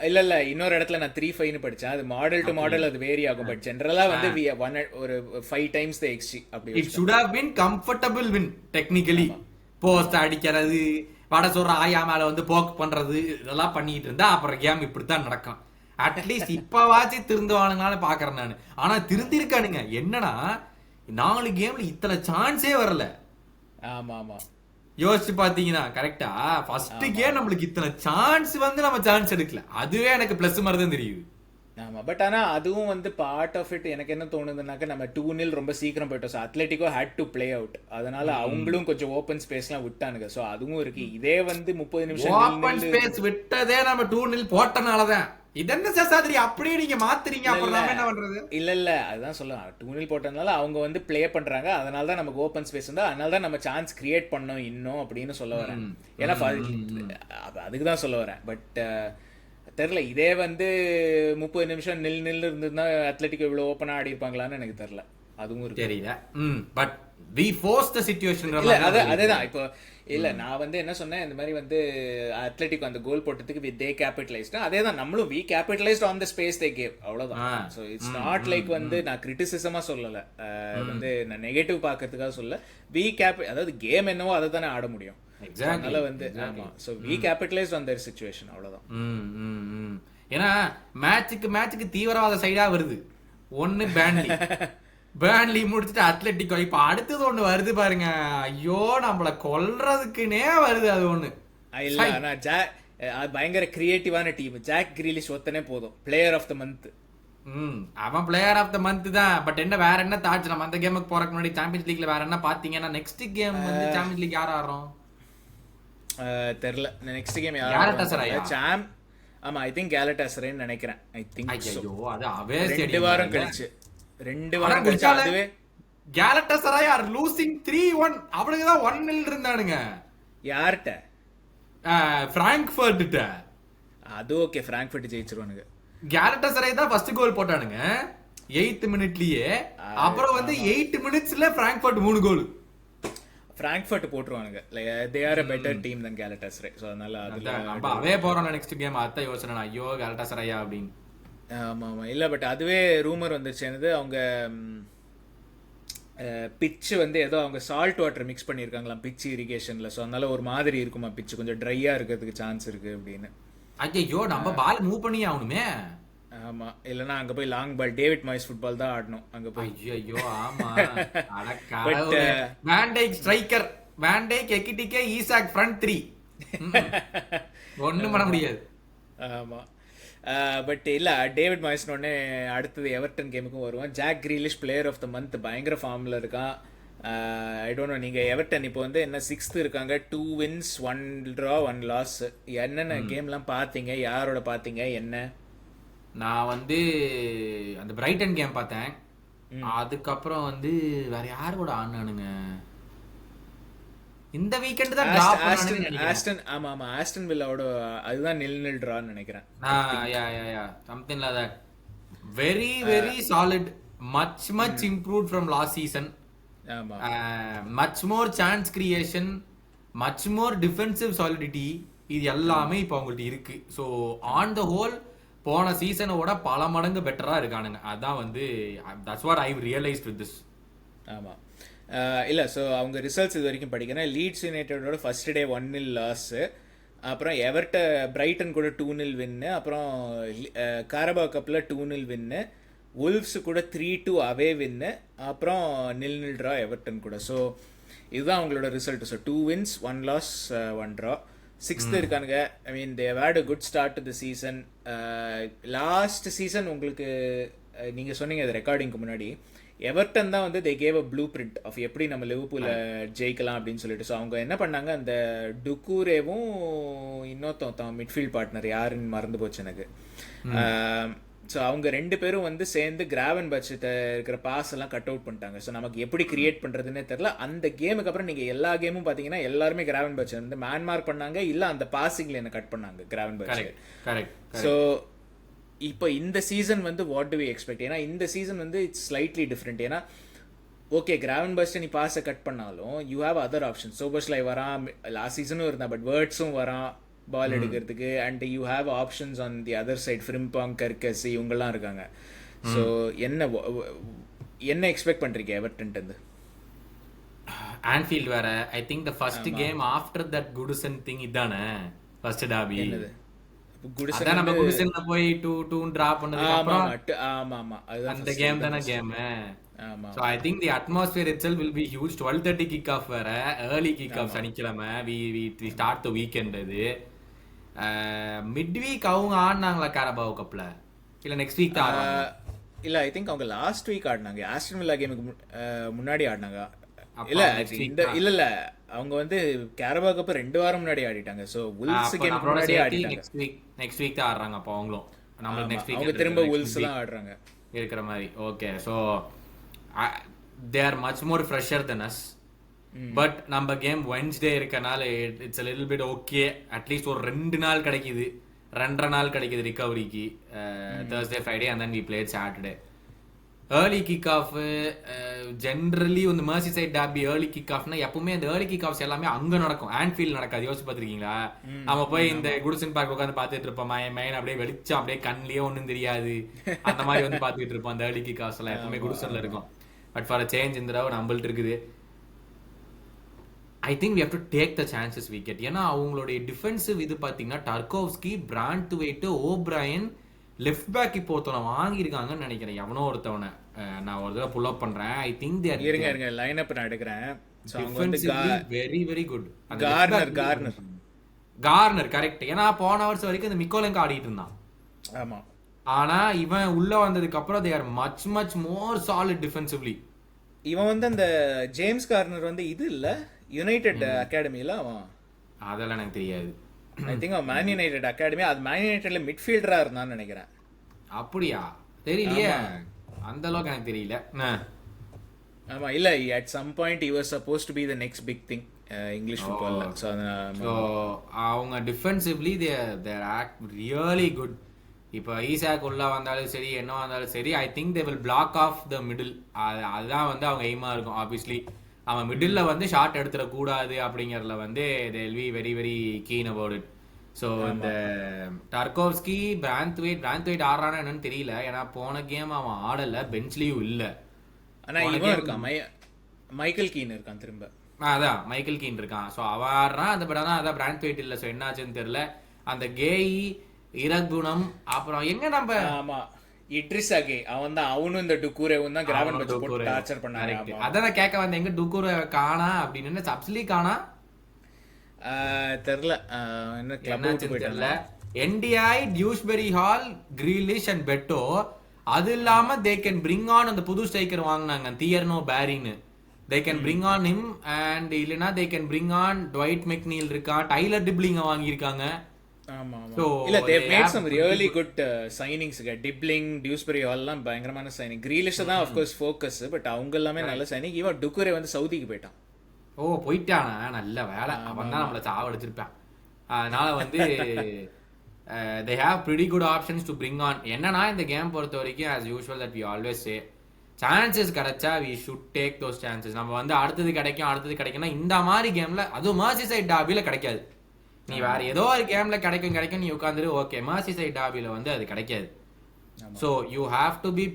இல்ல இன்னொரு இடத்துல நான் 3.5 படிச்சேன். அது மாடல் டு மாடல் அது வேரி ஆகும், பட் ஜெனரலா வந்து ஒரு 5 டைம்ஸ் தி எக்ஸ்ஜி அப்படி. It should have been comfortable win technically. Post அடிக்கிறது, வட சொல்ற ஆயா மேல வந்து போக் பண்றது, இதெல்லாம் பண்ணிட்டு இருந்தா அப்புறம் கேம் இப்படித்தான் நடக்கும். அட்லீஸ்ட் இப்பவாச்சு திருந்துவானுங்களான்னு பாக்குறேன் நானு. ஆனா திருந்திருக்கானுங்க. என்னன்னா 4 கேம்ல இத்தனை சான்ஸே வரல. ஆமா ஆமா யோசிச்சு பாத்தீங்கன்னா கரெக்டா ஃபர்ஸ்ட் கேம் நம்மளுக்கு இத்தனை சான்ஸ் வந்து நம்ம சான்ஸ் எடுக்கல. அதுவே எனக்கு பிளஸ் மாதிரி தான் தெரியுது. ஆமா பட் ஆனா அதுவும் வந்து பார்ட் ஆஃப் இட். எனக்கு என்ன தோணுதுன்னாக்க நம்ம 2-0 ரொம்ப சீக்கிரம் போயிட்டோம். So Atletico had to play out, அதனால அவங்களும் கொஞ்சம் ஓப்பன் ஸ்பேஸ்லாம் விட்டானுங்க. ஸோ அதுவும் இருக்கு. இதே வந்து 30 நிமிஷம் ஓப்பன் ஸ்பேஸ் விட்டதே நம்ம 2-0 போட்டனாலதான். இதென்ன சாஸ்திரி அப்படியே நீங்க மாத்துறீங்க, அப்புறம் என்ன பண்றது? இல்ல அதுதான் சொல்லுவாங்க 2-0 போட்டதுனால அவங்க வந்து பிளே பண்றாங்க, அதனால தான் நமக்கு ஓப்பன் ஸ்பேஸ் இருந்தா, அதனால தான் நம்ம சான்ஸ் கிரியேட் பண்ணோம் இன்னும் அப்படின்னு சொல்ல வரேன். ஏன்னா அதுக்கு தான் சொல்ல வரேன். பட் தெரியல, இதே வந்து 30 நிமிஷம் நில் இருந்ததுன்னா அத்லெட்டிக் இவ்வளவு ஓப்பனா ஆடி இருப்பாங்களான்னு எனக்கு தெரியல. அதுவும் தெரியல. But we forced the situation. அதேதான் இப்போ இல்ல நான் வந்து என்ன சொன்னேன், இந்த மாதிரி வந்து அத்லெட்டிக் அந்த கோல் போட்டதுக்கு தே கேபிட்டலைஸ்ட். அதேதான் நம்மளும் we capitalised on the space they gave, அவ்வளவுதான். ஸோ இட்ஸ் நாட் லைக் வந்து நான் கிரிட்டிசிசமா சொல்லல, வந்து நான் நெகட்டிவ் பாக்குறதுக்காக சொல்ல. அதாவது கேம் என்னவோ அதை தானே ஆட முடியும். அதனால வந்து ஆமா, so we capitalise on their situation, அவ்வளவுதான். ஏன்னா மேட்சுக்கு தீவிரவாத சைடா வருது. ஒன்னு பேன்லி முடிச்சுட்டு அத்லெட்டிக்கோ, இப்ப அடுத்தது ஒண்ணு வருது பாருங்க. ஐயோ நம்மள கொல்றதுக்குனே வருது அது ஒண்ணு. இல்ல ஆனா பயங்கர கிரியேட்டிவான டீம். ஜாக் கிரீலிஷ் ஒத்தனே போதும் பிளேயர் ஆஃப் த மந்த். அவன் பிளேயர் ஆஃப் த மந்த் தான். பட் என்ன வேற என்ன தாட்ஸ்? நம்ம அந்த கேமுக்கு போறதுக்கு முன்னாடி சாம்பியன்ஸ் லீக்ல வேற என்ன பாத்தீங்கன்னா, நெக்ஸ்ட் கேம் வந்து சாம்பியன்ஸ் லீக் யார் ஆடுறோம் தெரியல. நெக்ஸ்ட் கேம் யார்? ஆமா ஐ திங்க் கேலட்டாசரேன்னு நினைக்கிறேன். ஐ திங்க் ஐயோ அது அவே 2 வாரம் கழிச்சு 2 வாரம் கழிச்சு அதுவே கேலட்டாசராய் ஆர் லூசிங் 3-1. அவனுக்கு தான் 1-0 இருந்தானுங்க. யார்ட்ட? பிராங்க்ஃபர்ட். அது ஓகே, பிராங்க்ஃபர்ட் ஜெயிச்சிருவானுங்க. கேலட்டாசராய் தான் ஃபர்ஸ்ட் கோல் போட்டானுங்க 8th மினிட்லயே. அப்புறம் வந்து 8 மினிட்ஸ்ல பிராங்க்ஃபர்ட் 3 கோல். பிராங்க்ஃபர்ட் போட்டுருவானுங்க. they are a better team than Galatasaray. So அதனால அதுல நம்ம அவே போறோம் நெக்ஸ்ட் கேம். அத யோசனை ஐயோ கேலட்டாசராயா அப்படினு. ஆமா ஆமா இல்ல பட் அதுவே ரூமர் வந்துருச்சு. அவங்க பிட்ச் வந்து ஏதோ அவங்க சால்ட் வாட்டர் மிக்ஸ் பண்ணிருக்காங்களாம் பிட்ச் இரிகேஷன்ல. ஸோ அதனால ஒரு மாதிரி இருக்குமா பிட்ச், கொஞ்சம் ட்ரையா இருக்கிறதுக்கு சான்ஸ் இருக்கு அப்படின்னு. ஐயோ நம்ம பால் மூவ் பண்ணி ஆகணுமே. ஆமா இல்லனா அங்க போய் long ball David Moyes football தான் ஆடணும் அங்க போய். ஐயோ ஆமா. But van Dijk striker, van Dijk Ekitike Isak front 3 ஒண்ணும் பண்ண முடியாது. ஆமா பட் இல்ல டேவிட் மாய்ஸ்னோடனே அடுத்தது எவர்டன் கேமுக்கும் வருவான். Jack Grealish player of the month, பயங்கர ஃபார்ம்ல இருக்கான். ஐ டோன்ட் நோ, நீங்க எவர்டன் இப்போ வந்து என்ன 6th இருக்காங்க, 2 wins 1 draw 1 loss. என்னென்ன கேம்லாம் பார்த்தீங்க, யாரோட பார்த்தீங்க என்ன? நான் வந்து அந்த பிரைட்டன் கேம் பார்த்தேன். அதுக்கப்புறம் வந்து வேற யார் கூட ஆடினானுங்க, இந்த வீக்கெண்ட் தான் டிரா பண்ணானுன்னு நினைக்கிறேன். ஆஸ்டன் வில்லாவோட அதுதான் நில் டிரான்னு நினைக்கிறேன். Something like that. Very very solid, much improved from last season. ஆமா, much more chance creation, much more defensive solidity, இது எல்லாமே இப்போ அவங்கள்ட்ட இருக்கு. ஸோ ஆன் த ஹோல் போன சீசனோட பல மடங்கு பெட்டரா இருக்கானுங்க. அதான் வந்து that's what I realised with this. ஆமா, இல்லை. ஸோ அவங்க ரிசல்ட்ஸ் இது வரைக்கும் படிக்கிறேன். லீட்ஸ் யுனைடெடோட ஃபர்ஸ்ட் டே 1-0 லாஸு, அப்புறம் பிரைட்டன் கூட 2-0 வின்னு, அப்புறம் காரபா கப்பில் 2-0 வின்னு, உல்ஃப்ஸு கூட 3-2 அவே வின்னு, அப்புறம் 0-0 ட்ரா எவர்டன் கூட. ஸோ இதுதான் அவங்களோட result. So 2 wins 1 loss 1 draw. 6th இருக்கானுங்க. I mean they had a good start to the season. Last season உங்களுக்கு நீங்கள் சொன்னீங்க அது ரெக்கார்டிங்க்கு முன்னாடி, எவர்டன் தான் வந்து they gave a blueprint of எப்படி நம்ம லிவர்பூலை ஜெயிக்கலாம் அப்படின்னு சொல்லிட்டு. ஸோ அவங்க என்ன பண்ணாங்க, அந்த டுக்கூரேவும் இன்னொருத்தன் மிட்ஃபீல்ட் பார்ட்னர் யாருன்னு மறந்து போச்சு எனக்கு. ஸோ அவங்க 2 பேரும் வந்து சேர்ந்து கிராவன் பட்சத்தை இருக்கிற பாஸ் எல்லாம் கட் அவுட் பண்ணிட்டாங்க. ஸோ நமக்கு எப்படி கிரியேட் பண்ணுறதுன்னே தெரில. அந்த கேமுக்கு அப்புறம் நீங்கள் எல்லா கேமும் பார்த்தீங்கன்னா எல்லாருமே கிராவன் பட்சை வந்து மேன்மார்க் பண்ணாங்க, இல்லை அந்த பாசிங்கில் என்ன கட் பண்ணாங்க கிராவன் பட்சை. ஸோ இப்போ இந்த சீசன் வந்து வாட் டு வி எக்ஸ்பெக்ட்? ஏன்னா இந்த சீசன் வந்து இட்ஸ் ஸ்லைட்லி டிஃப்ரெண்ட். ஏன்னா ஓகே, கிராவன் பஸ்ட்டை நீ பாஸை கட் பண்ணாலும் you have other option. Szoboszlai வரான், லாஸ்ட் சீசனும் இருந்தான், பட் வேர்ட்ஸும் வரான் பால் எடுக்கிறதுக்கு. And you have options on the other side, Frimpong, கர்கசி இவங்கெல்லாம் இருக்காங்க. ஸோ என்ன எக்ஸ்பெக்ட் பண்ணுறீங்க எவர்டன்ட்டு? ஆன்ஃபீல்ட் வேற. I think the first game after that Goodison thing இதானே ஃபர்ஸ்ட் டாபி. அதான் நம்ம குடிசன்ல போய் 2-2 டிரா பண்ணதுக்கு அப்புறம் அந்த கேம் தான game. So I think the atmosphere itself will be huge. 12:30 kick off வேற, early kick off சனிக்கிழமை. we start the weekend. இது மிட் வீக் அவங்க ஆடினாங்களா காரபாவ் கப்ல, இல்ல நெக்ஸ்ட் வீக் தான் ஆடுறாங்க? இல்ல, ஐ திங்க் அவங்க லாஸ்ட் வீக் ஆடினாங்க. ஆஸ்டன் வில்லா கேமுக்கு முன்னாடி ஆடினாங்க. இல்ல அவங்க வந்து கேரபா கப் 2 வாரம் முன்னாடி ஆடிட்டாங்க. சோ வுல்ஸ் கேமுக்கு முன்னாடி ஆடிட்டாங்க. நெக்ஸ்ட் வீக் தான் ஆடுறாங்க. அப்போ அவங்களும் நம்ம நெக்ஸ்ட் வீக் அவங்க திரும்ப வுல்ஸ் தான் ஆடுறாங்க இருக்கிற மாதிரி. Okay, so they are much more fresher than us. But நம்ம கேம் வென்ஸ்டே இருக்கனால it's a little bit okay. At least ஒரு 2 நாள் கிடைக்குது, 2.5 நாள் கிடைக்குது ரிகவரிக்கு. Thursday, Friday and then we played Saturday. Early kick of generally இந்த Merseyside derby ஏர்லி கிக் ஆஃப்னா எப்பவுமே அந்த ஏர்லி கிக் ஆஃப்ஸ் எல்லாமே அங்க நடக்கும், ஆன்ஃபீல்ட் நடக்காது. யோசிச்சு பார்த்திருக்கீங்களா? நம்ம போய் இந்த குடிசன் பார்க் உட்காந்து பார்த்துட்டு இருப்போம், மைன் அப்படியே வெளிச்சம் அப்படியே கண்ணிலேயே ஒன்றும் தெரியாது, அந்த மாதிரி வந்து பார்த்துட்டு இருப்போம். அந்த ஏர்லி கிக் ஆஃப்ஸ் எல்லாம் எப்பவுமே குடிசன்ல இருக்கும். பட் ஃபார் அ சேஞ்ச் இந்த தடவை நம்மள்ட்ட இருக்குது. I think we have to take the chances we get. ஏன்னா அவங்களுடைய டிஃபென்சிவ் இது பார்த்தீங்கன்னா டர்கோவ்ஸ்கி, பிராண்ட்வேட், ஓப்ரையன், லெஃப்ட் பேக் இப்போ ஒருத்தவனை வாங்கியிருக்காங்கன்னு நினைக்கிறேன். எவனோ ஒருத்தவனை நான் ஒரு தடவை புல் அப் பண்றேன். ஐ திங்க் தே இருங்க லைன் அப் நான் எடுக்கிறேன். Very very good. Corner correct. ஏன்னா போன வருஷம் வரைக்கும் இந்த மிக்கோலெங்கா ஆடிட்டு இருந்தான். ஆமா, ஆனா இவன் உள்ள வந்ததுக்கு அப்புறம் they are much more solid defensively. இவன் வந்து அந்த ஜேம்ஸ் கார்னர் வந்து இது இல்ல யுனைடெட் அகாடமில அவன், அதெல்லாம் எனக்கு தெரியாது. ஐ திங்க் அவன் மேன் யுனைடெட் அகாடமி, அது மேன் யுனைடெட்ல மிட்ஃபீல்டரா இருந்தான்னு நினைக்கிறேன். அப்படியா? தெரியலையே, அந்த அளவுக்கு எனக்கு தெரியல. ஆமா, இல்ல at some point he was supposed to be the next big thing English football. So அவங்க defensively they act really good. இப்போ ஈசாக் உள்ள வந்தாலும் சரி, என்ன வந்தாலும் சரி, I think they will block off the middle. அதுதான் வந்து அவங்க எய்மா இருக்கும். ஆப்வியஸ்லி அவன் மிடில்ல வந்து ஷார்ட் எடுத்துடக்கூடாது அப்படிங்கிறதுல வந்து they will be very very keen about it. So இந்த டர்கோவ்ஸ்கி, பிராந்த்வேட் ஆடுறானா என்னன்னு தெரியல. ஏன்னா போன கேம் அவன் ஆடல, பெஞ்ச்லயும் இல்ல. ஆனா இவன் இருக்கான், மைக்கேல் கீன் இருக்கான் திரும்ப. அதான் மைக்கேல் கீன் இருக்கான். ஸோ அவன் ஆடுறான். அந்த படம் தான், அதான் பிராந்த்வேட் இல்லை. ஸோ என்னாச்சுன்னு தெரியல. அந்த கேயி, இரகுணம், அப்புறம் எங்க நம்ம ஆமா இட்ரிஸ் அகே, அவன் தான், அவனும் இந்த டுக்கூரேவும் தான் கிராவன் வச்சு போட்டு டார்ச்சர் பண்ணாங்க. அதான் கேட்க வந்தேன், எங்க டுக்கூரே காணா அப்படின்னு. சப்ஸ்லி காணா தெரியல, என்ன கிளப் தெரியல. என்டிஐ, டியூஸ்பெரி ஹால், கிரீலிஷ் அண்ட் பெட்டோ. அது இல்லாம தே கேன் பிரிங் ஆன் அந்த புது ஸ்ட்ரைக்கர் வாங்கினாங்க தியர்னோ பேரின்னு. They can bring on him. And இல்லனா they can bring on Dwight McNeil இருக்கான், டைலர் டிப்ளிங்க வாங்கியிருக்காங்க. ஆமா இல்ல, they made some really good signings. Dibling, டியூஸ்பெரி ஹால்லாம் பயங்கரமான சைனிங். கிரீலிஷ் தான் of course ஃபோக்கஸ், பட் அவங்க எல்லாமே நல்ல சைனிங். ஈவன் டுக்கூரே வந்து சவுதிக்கு போயிட்டான். ஓ போயிட்டானா, நல்ல வேலை, அவன் தான் நம்மள சாவடிச்சிருப்பான். அதனால வந்து they have pretty good options to bring on. என்னன்னா இந்த கேம் பொறுத்த வரைக்கும் as usual that we always say, chances கிடைச்சா we should take those chances. நம்ம வந்து அடுத்தது கிடைக்கும்னா இந்த மாதிரி கேம்ல, அதுவும் மர்சிசைட் டாபில கிடைக்காது. நீ வேற ஏதோ ஒரு கேம்ல கிடைக்கும் நீ உட்காந்துரு, ஓகே. மர்சிசைட் டாபில வந்து அது கிடைக்காது. So you have to be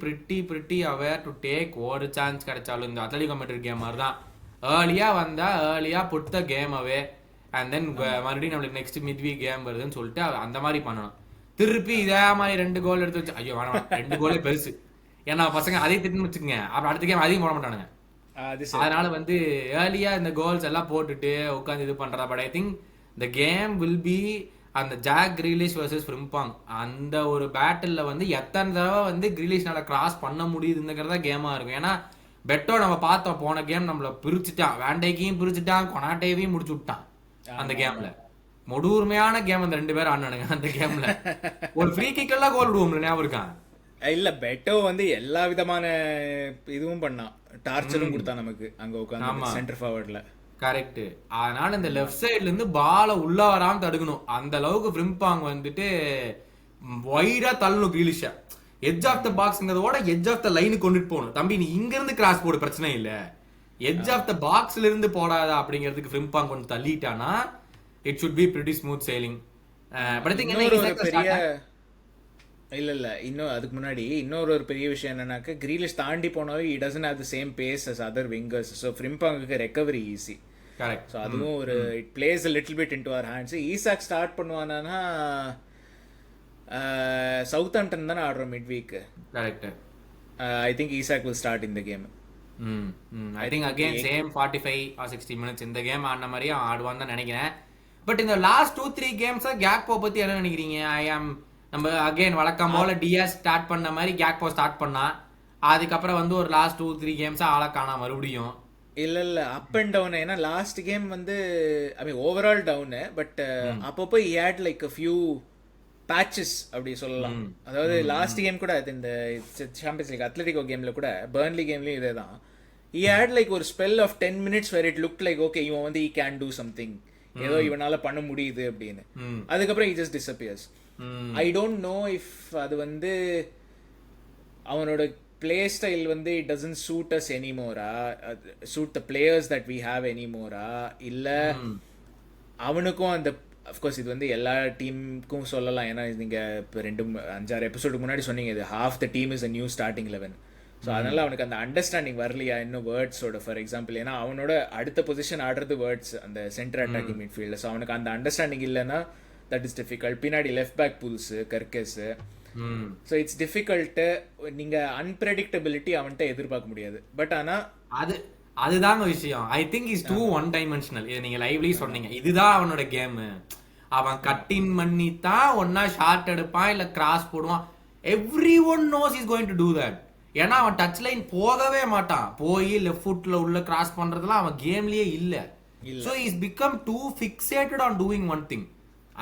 pretty aware to take. ஒரு சான்ஸ் கிடைச்சாலும் இந்த அத்லெட்டிகோ மேட்ரிட் கேம் மாதிரி தான், ஏர்லியா வந்தா ஏர்லியா put the game away and then மறுபடியும் நம்மளுக்கு நெக்ஸ்ட் மிட் வீக் கேம் வருதுன்னு சொல்லிட்டு அந்த மாதிரி பண்ணணும். திருப்பி இதே மாதிரி 2 கோல் எடுத்து வச்சு, ஐயோ வேணாம் 2 கோலே பெருசு, ஏன்னா பசங்க அதே திட்டுன்னு வச்சுக்கோங்க, அப்புறம் அடுத்த கேம் அதையும் போட மாட்டானுங்க. அதனால வந்து ஏர்லியா இந்த கோல்ஸ் எல்லாம் போட்டுட்டு உட்காந்து இது பண்றா. But I think the game will be அந்த ஜாக் கிரீலிஷ் வர்சஸ் ஃப்ரிம்பாங், அந்த ஒரு பேட்டில் வந்து எத்தனை தடவை வந்து கிரீலிஷ்னால கிராஸ் பண்ண முடியுதுங்கிறதா கேமா இருக்கும். ஏன்னா பெட்டோ நம்ம பார்த்தோம், போன கேம் நம்மள பிரிச்சுட்டான், வேண்டைக்கையும் பிரிச்சுட்டான், கொனாட்டேவையும் முடிச்சு விட்டான் அந்த கேம்ல. கொடூர்மையான கேம் அந்த 2 பேரும் ஆனானுங்க அந்த கேம்ல. ஒரு ஃப்ரீ கிக் எல்லாம் கோல் விடுவோம்ல, ஞாபகம் இருக்கான்? இல்ல பெட்டோ வந்து எல்லா விதமான இதுவும் பண்ணான், டார்ச்சரும் கொடுத்தான் நமக்கு அங்க உட்கார்ந்து சென்டர் ஃபார்வர்ட்ல. கரெக்ட். அதனால இந்த லெஃப்ட் சைடுல இருந்து பால உள்ள வராம தடுக்கணும். அந்த அளவுக்கு ஃப்ரிம்பாங் வந்துட்டு வைடா தள்ளணும் கிரீலிஷ. எட்ஜ் ஆஃப் த பாக்ஸ்ங்கிறதோட எட்ஜ் ஆஃப் த லைனுக்கு கொண்டுட்டு போகணும். தம்பி நீ இங்க இருந்து கிராஸ் போடு, பிரச்சனை இல்ல, எட்ஜ் ஆஃப் த பாக்ஸ்ல இருந்து போடாதா அப்படிங்கிறதுக்கு ஃப்ரிம்பாங் கொஞ்சம் தள்ளிட்டானா it should be pretty smooth sailing. But think பெரிய இல்ல இன்னும் அதுக்கு முன்னாடி இன்னொரு பெரிய விஷயம் என்னன்னாக்க, கிரீலிஷ் தாண்டி போனாலும் he doesn't have the same pace as other wingers, so ஃப்ரிம்பாங்குக்கு ரெக்கவரி ஈஸி. கரெக்ட். ஸோ அதுவும் ஒரு it plays a little bit into our hands. Isak start பண்ணுவானா, சவுத்ஆம்ப்டன் தானே ஆடுறோம் mid week. Correct. I think Isak will start in the game. I think again same 45 or 60 minutes இந்த கேம் ஆடின மாதிரியே ஆடுவான்னு தான் நினைக்கிறேன். பட் இந்த லாஸ்ட் 2-3 கேம்ஸா கேக்போ பத்தி என்ன நினைக்கிறீங்க? நம்ம அகைன் வழக்கம் போல டிஎஸ் ஸ்டார்ட் பண்ண மாதிரி கேக்போ ஸ்டார்ட் பண்ணா, அதுக்கப்புறம் வந்து ஒரு லாஸ்ட் 2-3 கேம்ஸா ஆள காணா மறுபடியும். இல்ல அப் அண்ட் டவுன். ஏன்னா லாஸ்ட் கேம் வந்து ஐ மீன் ஓவரால் டவுனு, பட் அப்பப்போ he had like a few patches அப்படி சொல்லலாம். அதாவது லாஸ்ட் கேம் கூட இந்த சாம்பியன்ஸ் லீக் அத்லெட்டிகோ கேம்ல கூட, பர்ன்லி கேம்லயும் இதே தான், he had like ஒரு spell of 10 minutes where it looked like okay இவன் வந்து he can do something, ஏதோ இவனால பண்ண முடியுது அப்படின்னு. அதுக்கப்புறம் he just disappears. I don't know if அது வந்து அவனோட பிளே ஸ்டைல் வந்து it doesn't suit us anymore, suit the players that we have anymore, இல்ல அவனுக்கும் அந்த அஃப்கோர்ஸ் இது வந்து எல்லா டீமுக்கும் சொல்லலாம். ஏன்னா நீங்க இப்போ 5-6 எபிசோடுக்கு முன்னாடி சொன்னீங்க இது half the team is a new starting 11. So அதனால அவனுக்கு அந்த அண்டர்ஸ்டாண்டிங் வரலையா இன்னும் வேர்ட்ஸோட. ஃபார் எக்ஸாம்பிள் ஏன்னா அவனோட அடுத்த பொசிஷன் ஆடுறது வேர்ட்ஸ் அந்த சென்டர் அட்டாக்கிங் மிட்ஃபீல்டு. ஸோ அவனுக்கு அந்த அண்டர்ஸ்டாண்டிங் இல்லைன்னா தட் இஸ் டிஃபிகல்ட். பின்னாடி லெஃப்ட் பேக் புல்ஸு கர்கேஸு. So it's difficult. நீங்கள் அன்பிரடிக்டபிலிட்டி அவன்கிட்ட எதிர்பார்க்க முடியாது. பட் ஆனால் அதுதாங்க விஷயம். I think is too one dimensional. இது நீங்க லைவ்லி சொன்னீங்க, இதுதான் அவனோட கேம். அவன் கட்டின் பண்ணி தான் ஒன்னா ஷார்ட் எடுப்பான் இல்ல கிராஸ் போடுவான். Every one knows is going to do that. ஏன்னா அவன் டச் லைன் போகவே மாட்டான், போய் லெஃப்ட் ஃபுட்ல உள்ள கிராஸ் பண்றதுலாம் அவன் கேம்லயே இல்ல. So is become too fixated on doing one thing.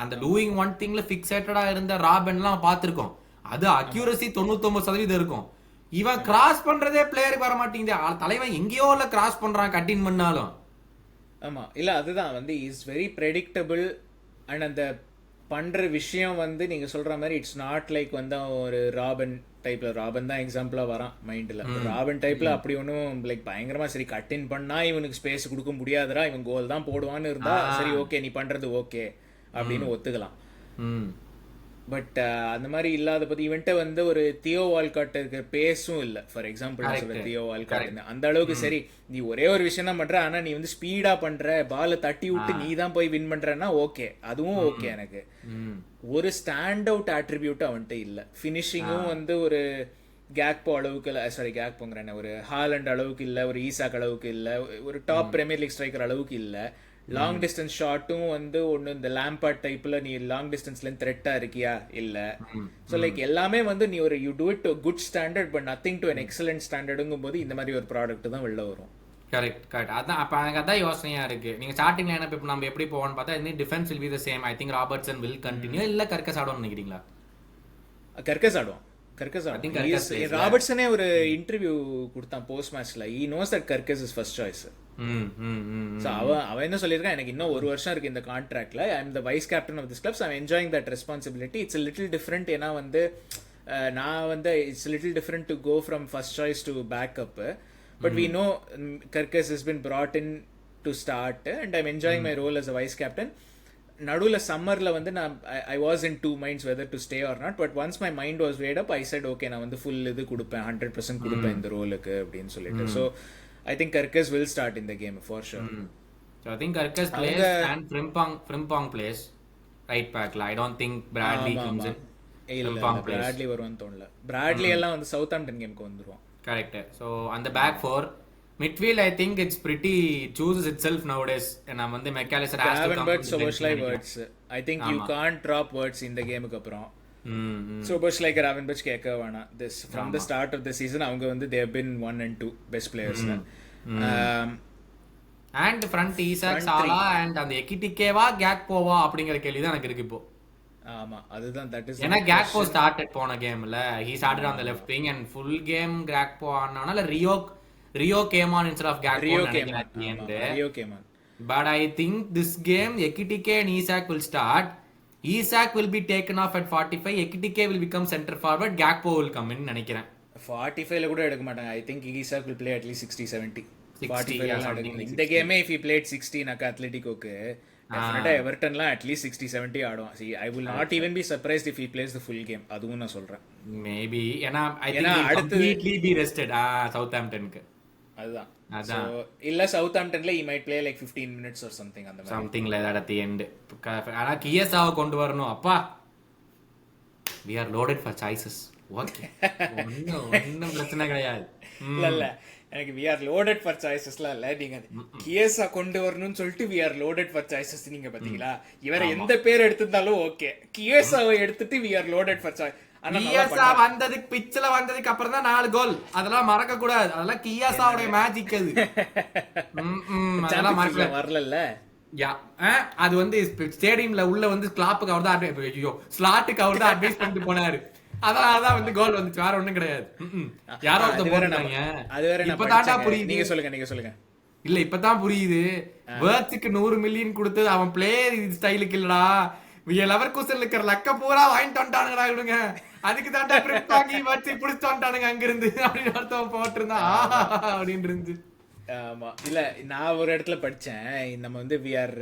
அந்த டூயிங் ஒன் திங்ல ஃபிக்ஸேட்டடா இருந்த ராபன்லாம் பார்த்திருக்கோம். அது அக்யூரசி 99% இருக்கும். இவன் கிராஸ் பண்றதே பிளேயருக்கு வர மாட்டேங்குது. தலைவன் எங்கேயோ இல்ல கிராஸ் பண்றான் கட்டின் பண்ணாலும். ஆமா இல்ல அதுதான் வந்து இஸ் வெரி ப்ரெடிக்டபிள். அண்ட் அந்த பண்ற விஷயம் வந்து நீங்க சொல்ற மாதிரி இட்ஸ் நாட் லைக் வந்து ஒரு ராபன் டைப்ல. ராபன் தான் எக்ஸாம்பிளா வரான் மைண்ட்ல. ராபன் டைப்ல அப்படி ஒன்றும் லைக் பயங்கரமா சரி கட்டின் பண்ணா இவனுக்கு ஸ்பேஸ் கொடுக்க முடியாதுடா, இவன் கோல் தான் போடுவான்னு இருந்தா சரி ஓகே நீ பண்றது ஓகே அப்படின்னு ஒத்துக்கலாம். பட் அந்த மாதிரி இல்லாத பத்தி இவன்ட்ட வந்து ஒரு தியோ வால்காட் இருக்கிற பேஸும் இல்லை. ஃபார் எக்ஸாம்பிள் சொல்ற தியோ வால்காட் அந்த அளவுக்கு சரி நீ ஒரே ஒரு விஷயம் தான் பண்ற, ஆனா நீ வந்து ஸ்பீடா பண்ற, பால தட்டி விட்டு நீ தான் போய் வின் பண்றன்னா ஓகே, அதுவும் ஓகே. எனக்கு ஒரு ஸ்டாண்ட் அவுட் ஆட்ரிபியூட் அவன்கிட்ட இல்லை. ஃபினிஷிங்கும் வந்து ஒரு கேக்போ அளவுக்கு இல்லை, சாரி கேக்போங்கிறேன், ஒரு ஹாலண்ட் அளவுக்கு இல்லை, ஒரு ஈசாக் அளவுக்கு இல்லை, ஒரு டாப் பிரீமியர் லீக் ஸ்ட்ரைக்கர் அளவுக்கு இல்லை. லாங் டிஸ்டன்ஸ் ஷாட்டும் வந்து ஒன்று இந்த லேம்பார்ட் டைப்ல நீ லாங் டிஸ்டன்ஸ்ல த்ரெட்டா இருக்கியா இல்ல. ஸோ லைக் எல்லாமே வந்து நீ ஒரு you do it to good standard but nothing to an excellent ஸ்டாண்டர்டுங்கும் போது இந்த மாதிரி ஒரு ப்ராடக்ட் தான் வெளில வரும். Correct correct. அதான் அப்போ எனக்கு அதான் யோசனையா இருக்கு. நீங்க ஸ்டார்டிங்ல என்ன இப்போ நம்ம எப்படி போவோம்னு பார்த்தா இந்த defence will be the same. I think Robertson will continue இல்ல கர்கஸ் ஆடும்னு நினைக்கிறீங்களா? கர்கஸ் ஆடுவான். கர்கஸ் I think Karkas plays, ராபர்ட்சனே ஒரு இன்டர்வியூ கொடுத்தான் போஸ்ட் மேட்ச்ல. he knows that Kerkez is first choice. ஸோ அவன் என்ன சொல்லியிருக்கான், எனக்கு இன்னும் ஒரு வருஷம் இருக்கு இந்த கான்ட்ராக்ட்ல, I am the vice captain of this clubs, I am enjoying that responsibility. It's little different. ஏன்னா வந்து நான் வந்து it's little different to go from first choice to backup. But we know Kerkez has been brought in to start and I am enjoying my role as a vice captain. நடுவில் சம்மரில் வந்து நான் I was in 2 minds whether to stay or not. But once my mind was made up, I said okay நான் வந்து full இது கொடுப்பேன், 100% கொடுப்பேன் இந்த ரோலுக்கு அப்படின்னு சொல்லிட்டு. So I think Karkas will start in the game for sure. So I think Karkas plays and Frimpong plays right back. I don't think Bradley comes in. Frimpong plays. Bradley வருவான்னு தோணல. Bradley எல்லாம் வந்து Southampton கேம்க்கு வந்துருவான். Correct. So on the back four, midfield I think it's pretty chooses itself nowadays. நான் வந்து McAllister has to come. Soboslai words. I think you can't drop words in the gameக்கு அப்புறம். Soboslai Gravenberch கேட்க வேணாம். This from the start of the season அவங்க வந்து they have been 1 and 2 best players. And front Isak Salah and அந்த எக்கிட்டிகேவா கேக்போவா அப்படிங்கிற கேள்வி தான் எனக்கு இருக்கு இப்போ. ஆமா அதுதான் that is. ஏன்னா கேக்போ ஸ்டார்டட் போன கேம்ல he started on the left wing and full game கேக்போ ஆனால Rio came on instead of Gakpo நினைக்கிறேன். Rio came on. But I think this game Ekitike and Isak will start. Isak will be taken off at 45. Ekitike will become center forward. Gakpo will come in நினைக்கிறேன். 45ல கூட எடுக்க மாட்டாங்க. I think Isak will play at least 60-70. 45 இந்த கேமே if he played 60 நக்க அத்லெட்டிகோக்கு டெஃபினட்டா எவர்டன்லாம் at least 60-70 ஆடுவான். See, I will not even be surprised if he plays the full game. அதுவும் நான் சொல்றேன். Maybe ஏன்னா I think he completely be rested Southamptonக்கு. அதுதான். So இல்ல Southamptonல he might play like 15 minutes or something அந்த மாதிரி. Something like that at the end. ஆனா கியஸாவை கொண்டு வரணும். அப்பா we are loaded for choices. Okay. ஒண்ணும் பிரச்சனை கிடையாது. இல்ல எனக்கு we are loaded for choicesலாம் இல்ல. நீங்க கியஸா கொண்டு வரணும்னு சொல்லிட்டு we are loaded for choices நீங்க பாத்தீங்களா? இவர எந்த பேர் எடுத்திருந்தாலும் ஓகே. கியஸாவை எடுத்துட்டு we are loaded for choice. கியாசா வந்ததுக்கு பிட்ச்ல வந்ததுக்கு அப்புறம் தான் 4 கோல். அதெல்லாம் மறக்க கூடாது. அதெல்லாம் கியாசாவோட மேஜிக் அது. அதெல்லாம் மறக்கல வரல. யா அது வந்து ஸ்டேடியம்ல உள்ள வந்து கிளாப்புக்கு அவர் தான் ஐயோ ஸ்லாட்டுக்கு அவர் தான் அட்வைஸ் பண்ணிட்டு போனாரு. அதனாலதான் வந்து கோல் வந்துச்சு, வேற ஒண்ணும் கிடையாது. யாரோ ஒருத்தர் போறாங்க. அது வேற இப்பதான்டா புரியுது. நீங்க சொல்லுங்க. இல்ல இப்பதான் புரியுது. வேர்ட்ஸ்க்கு 100 மில்லியன் கொடுத்தது அவன் பிளேயர் ஸ்டைலுக்கு இல்லடா. லெவர்கூசன்ல இருக்கிற லக்க பூரா வாங்கிட்டு வந்துட்டானுங்கடா இவனுங்க. அதுக்கு தாண்டா ட்ரிப் வாங்கி வச்சு புடிச்சு வந்துட்டானுங்க அங்க இருந்து அப்படின்னு ஒருத்தவன் போட்டிருந்தான் அப்படின்னு இருந்து. ஆமா இல்ல நான் ஒரு இடத்துல படிச்சேன், நம்ம வந்து வி ஆர்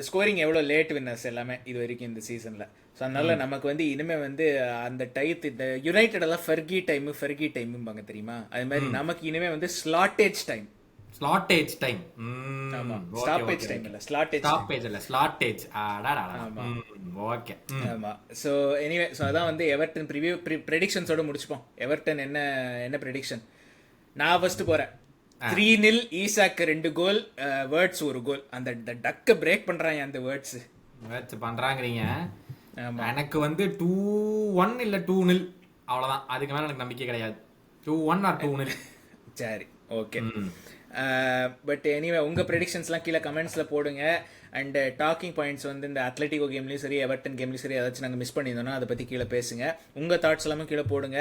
ஸ்கோரிங் எவ்வளோ லேட் வின்னர்ஸ் எல்லாமே இது வரைக்கும் இந்த சீசன்ல. ஸோ அதனால நமக்கு வந்து இனிமே வந்து அந்த டைத் இந்த யுனைடெட் எல்லாம் ஃபெர்கி டைமும்பாங்க தெரியுமா? அது மாதிரி நமக்கு இனிமே வந்து ஸ்லாட்டேஜ் டைம். ஆமா ஸ்டாப்பேஜ் டைம் இல்ல ஸ்லாட்டேஜ். ஓகே ஆமா. சோ எனிவே சோ அதான் வந்து எவர்டன் ப்ரிவியூ ப்ரெடிக்ஷன்ஸோட முடிச்சுப்போம். எவர்டன் என்ன ப்ரெடிக்ஷன்? நான் ஃபர்ஸ்ட் போறேன். 3-0 ஈசாக் 2 கோல், வேர்ட்ஸ் 1 கோல். அந்த டக்க பிரேக் பண்றாங்க அந்த வேர்ட்ஸ் பண்றாங்கறீங்க. எனக்கு வந்து 2-1 இல்ல 2-0 அவ்வளவுதான். அதுக்கு மேல எனக்கு நம்பிக்கை கிடையாது. 2-1 ஆர் 2-0. சரி ஓகே. பட் எனிவே உங்கள் ப்ரெடிக்ஷன்ஸ்லாம் கீழே கமெண்ட்ஸில் போடுங்க. அண்ட் டாக்கிங் பாயிண்ட்ஸ் வந்து இந்த அத்லெட்டிகோ கேம்லேயும் சரி எவர்டன் கேம்லேயும் சரி ஏதாச்சும் நாங்கள் மிஸ் பண்ணியிருந்தோம்னா அதை பற்றி கீழே பேசுங்க. உங்கள் தாட்ஸ் எல்லாமே கீழே போடுங்க.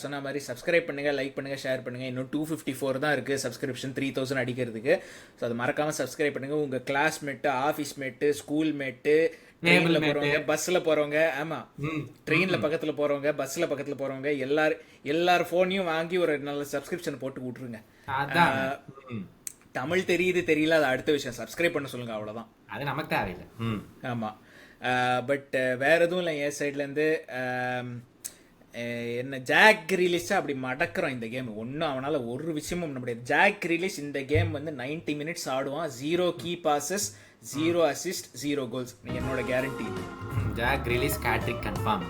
சொன்ன மாதிரி சப்ஸ்கிரைப் பண்ணுங்கள், லைக் பண்ணுங்கள், ஷேர் பண்ணுங்கள். இன்னும் 254 தான் இருக்குது சப்ஸ்கிரிப்ஷன் 3000 அடிக்கிறதுக்கு. ஸோ அது மறக்காமல் சப்ஸ்கிரைப் பண்ணுங்கள். உங்கள் கிளாஸ்மேட்டு, ஆஃபீஸ் மேட்டு, ஸ்கூல் மேட்டு, ட்ரெயினில் போகிறவங்க, பஸ்ஸில் போகிறவங்க, ஆமாம் ட்ரெயினில் பக்கத்தில் போகிறவங்க, பஸ்ஸில் பக்கத்தில் போகிறவங்க எல்லார் ஃபோனையும் வாங்கி ஒரு நல்ல சப்ஸ்கிரிப்ஷன் போட்டு விட்ருங்க. தமிழ் தெரியுது தெரியல அது அடுத்த விஷயம். சப்ஸ்கிரைப் பண்ண சொல்லுங்க, அவ்வளோதான். அது நமக்கு தேவையில்லை. ஆமாம். பட் வேற எதுவும் இல்லை என் சைட்லேருந்து. என்ன ஜாக் கிரீலிஷா அப்படி மடக்கிறோம் இந்த கேம். ஒன்றும் அவனால் ஒரு விஷயமும் பண்ண முடியாது. ஜாக் கிரீலிஷ் இந்த கேம் வந்து 90 minutes ஆடுவான். 0 கீ பாசஸ், 0 அசிஸ்ட், 0 கோல்ஸ். என்னோட guarantee. Jack Grealish hat-trick confirm.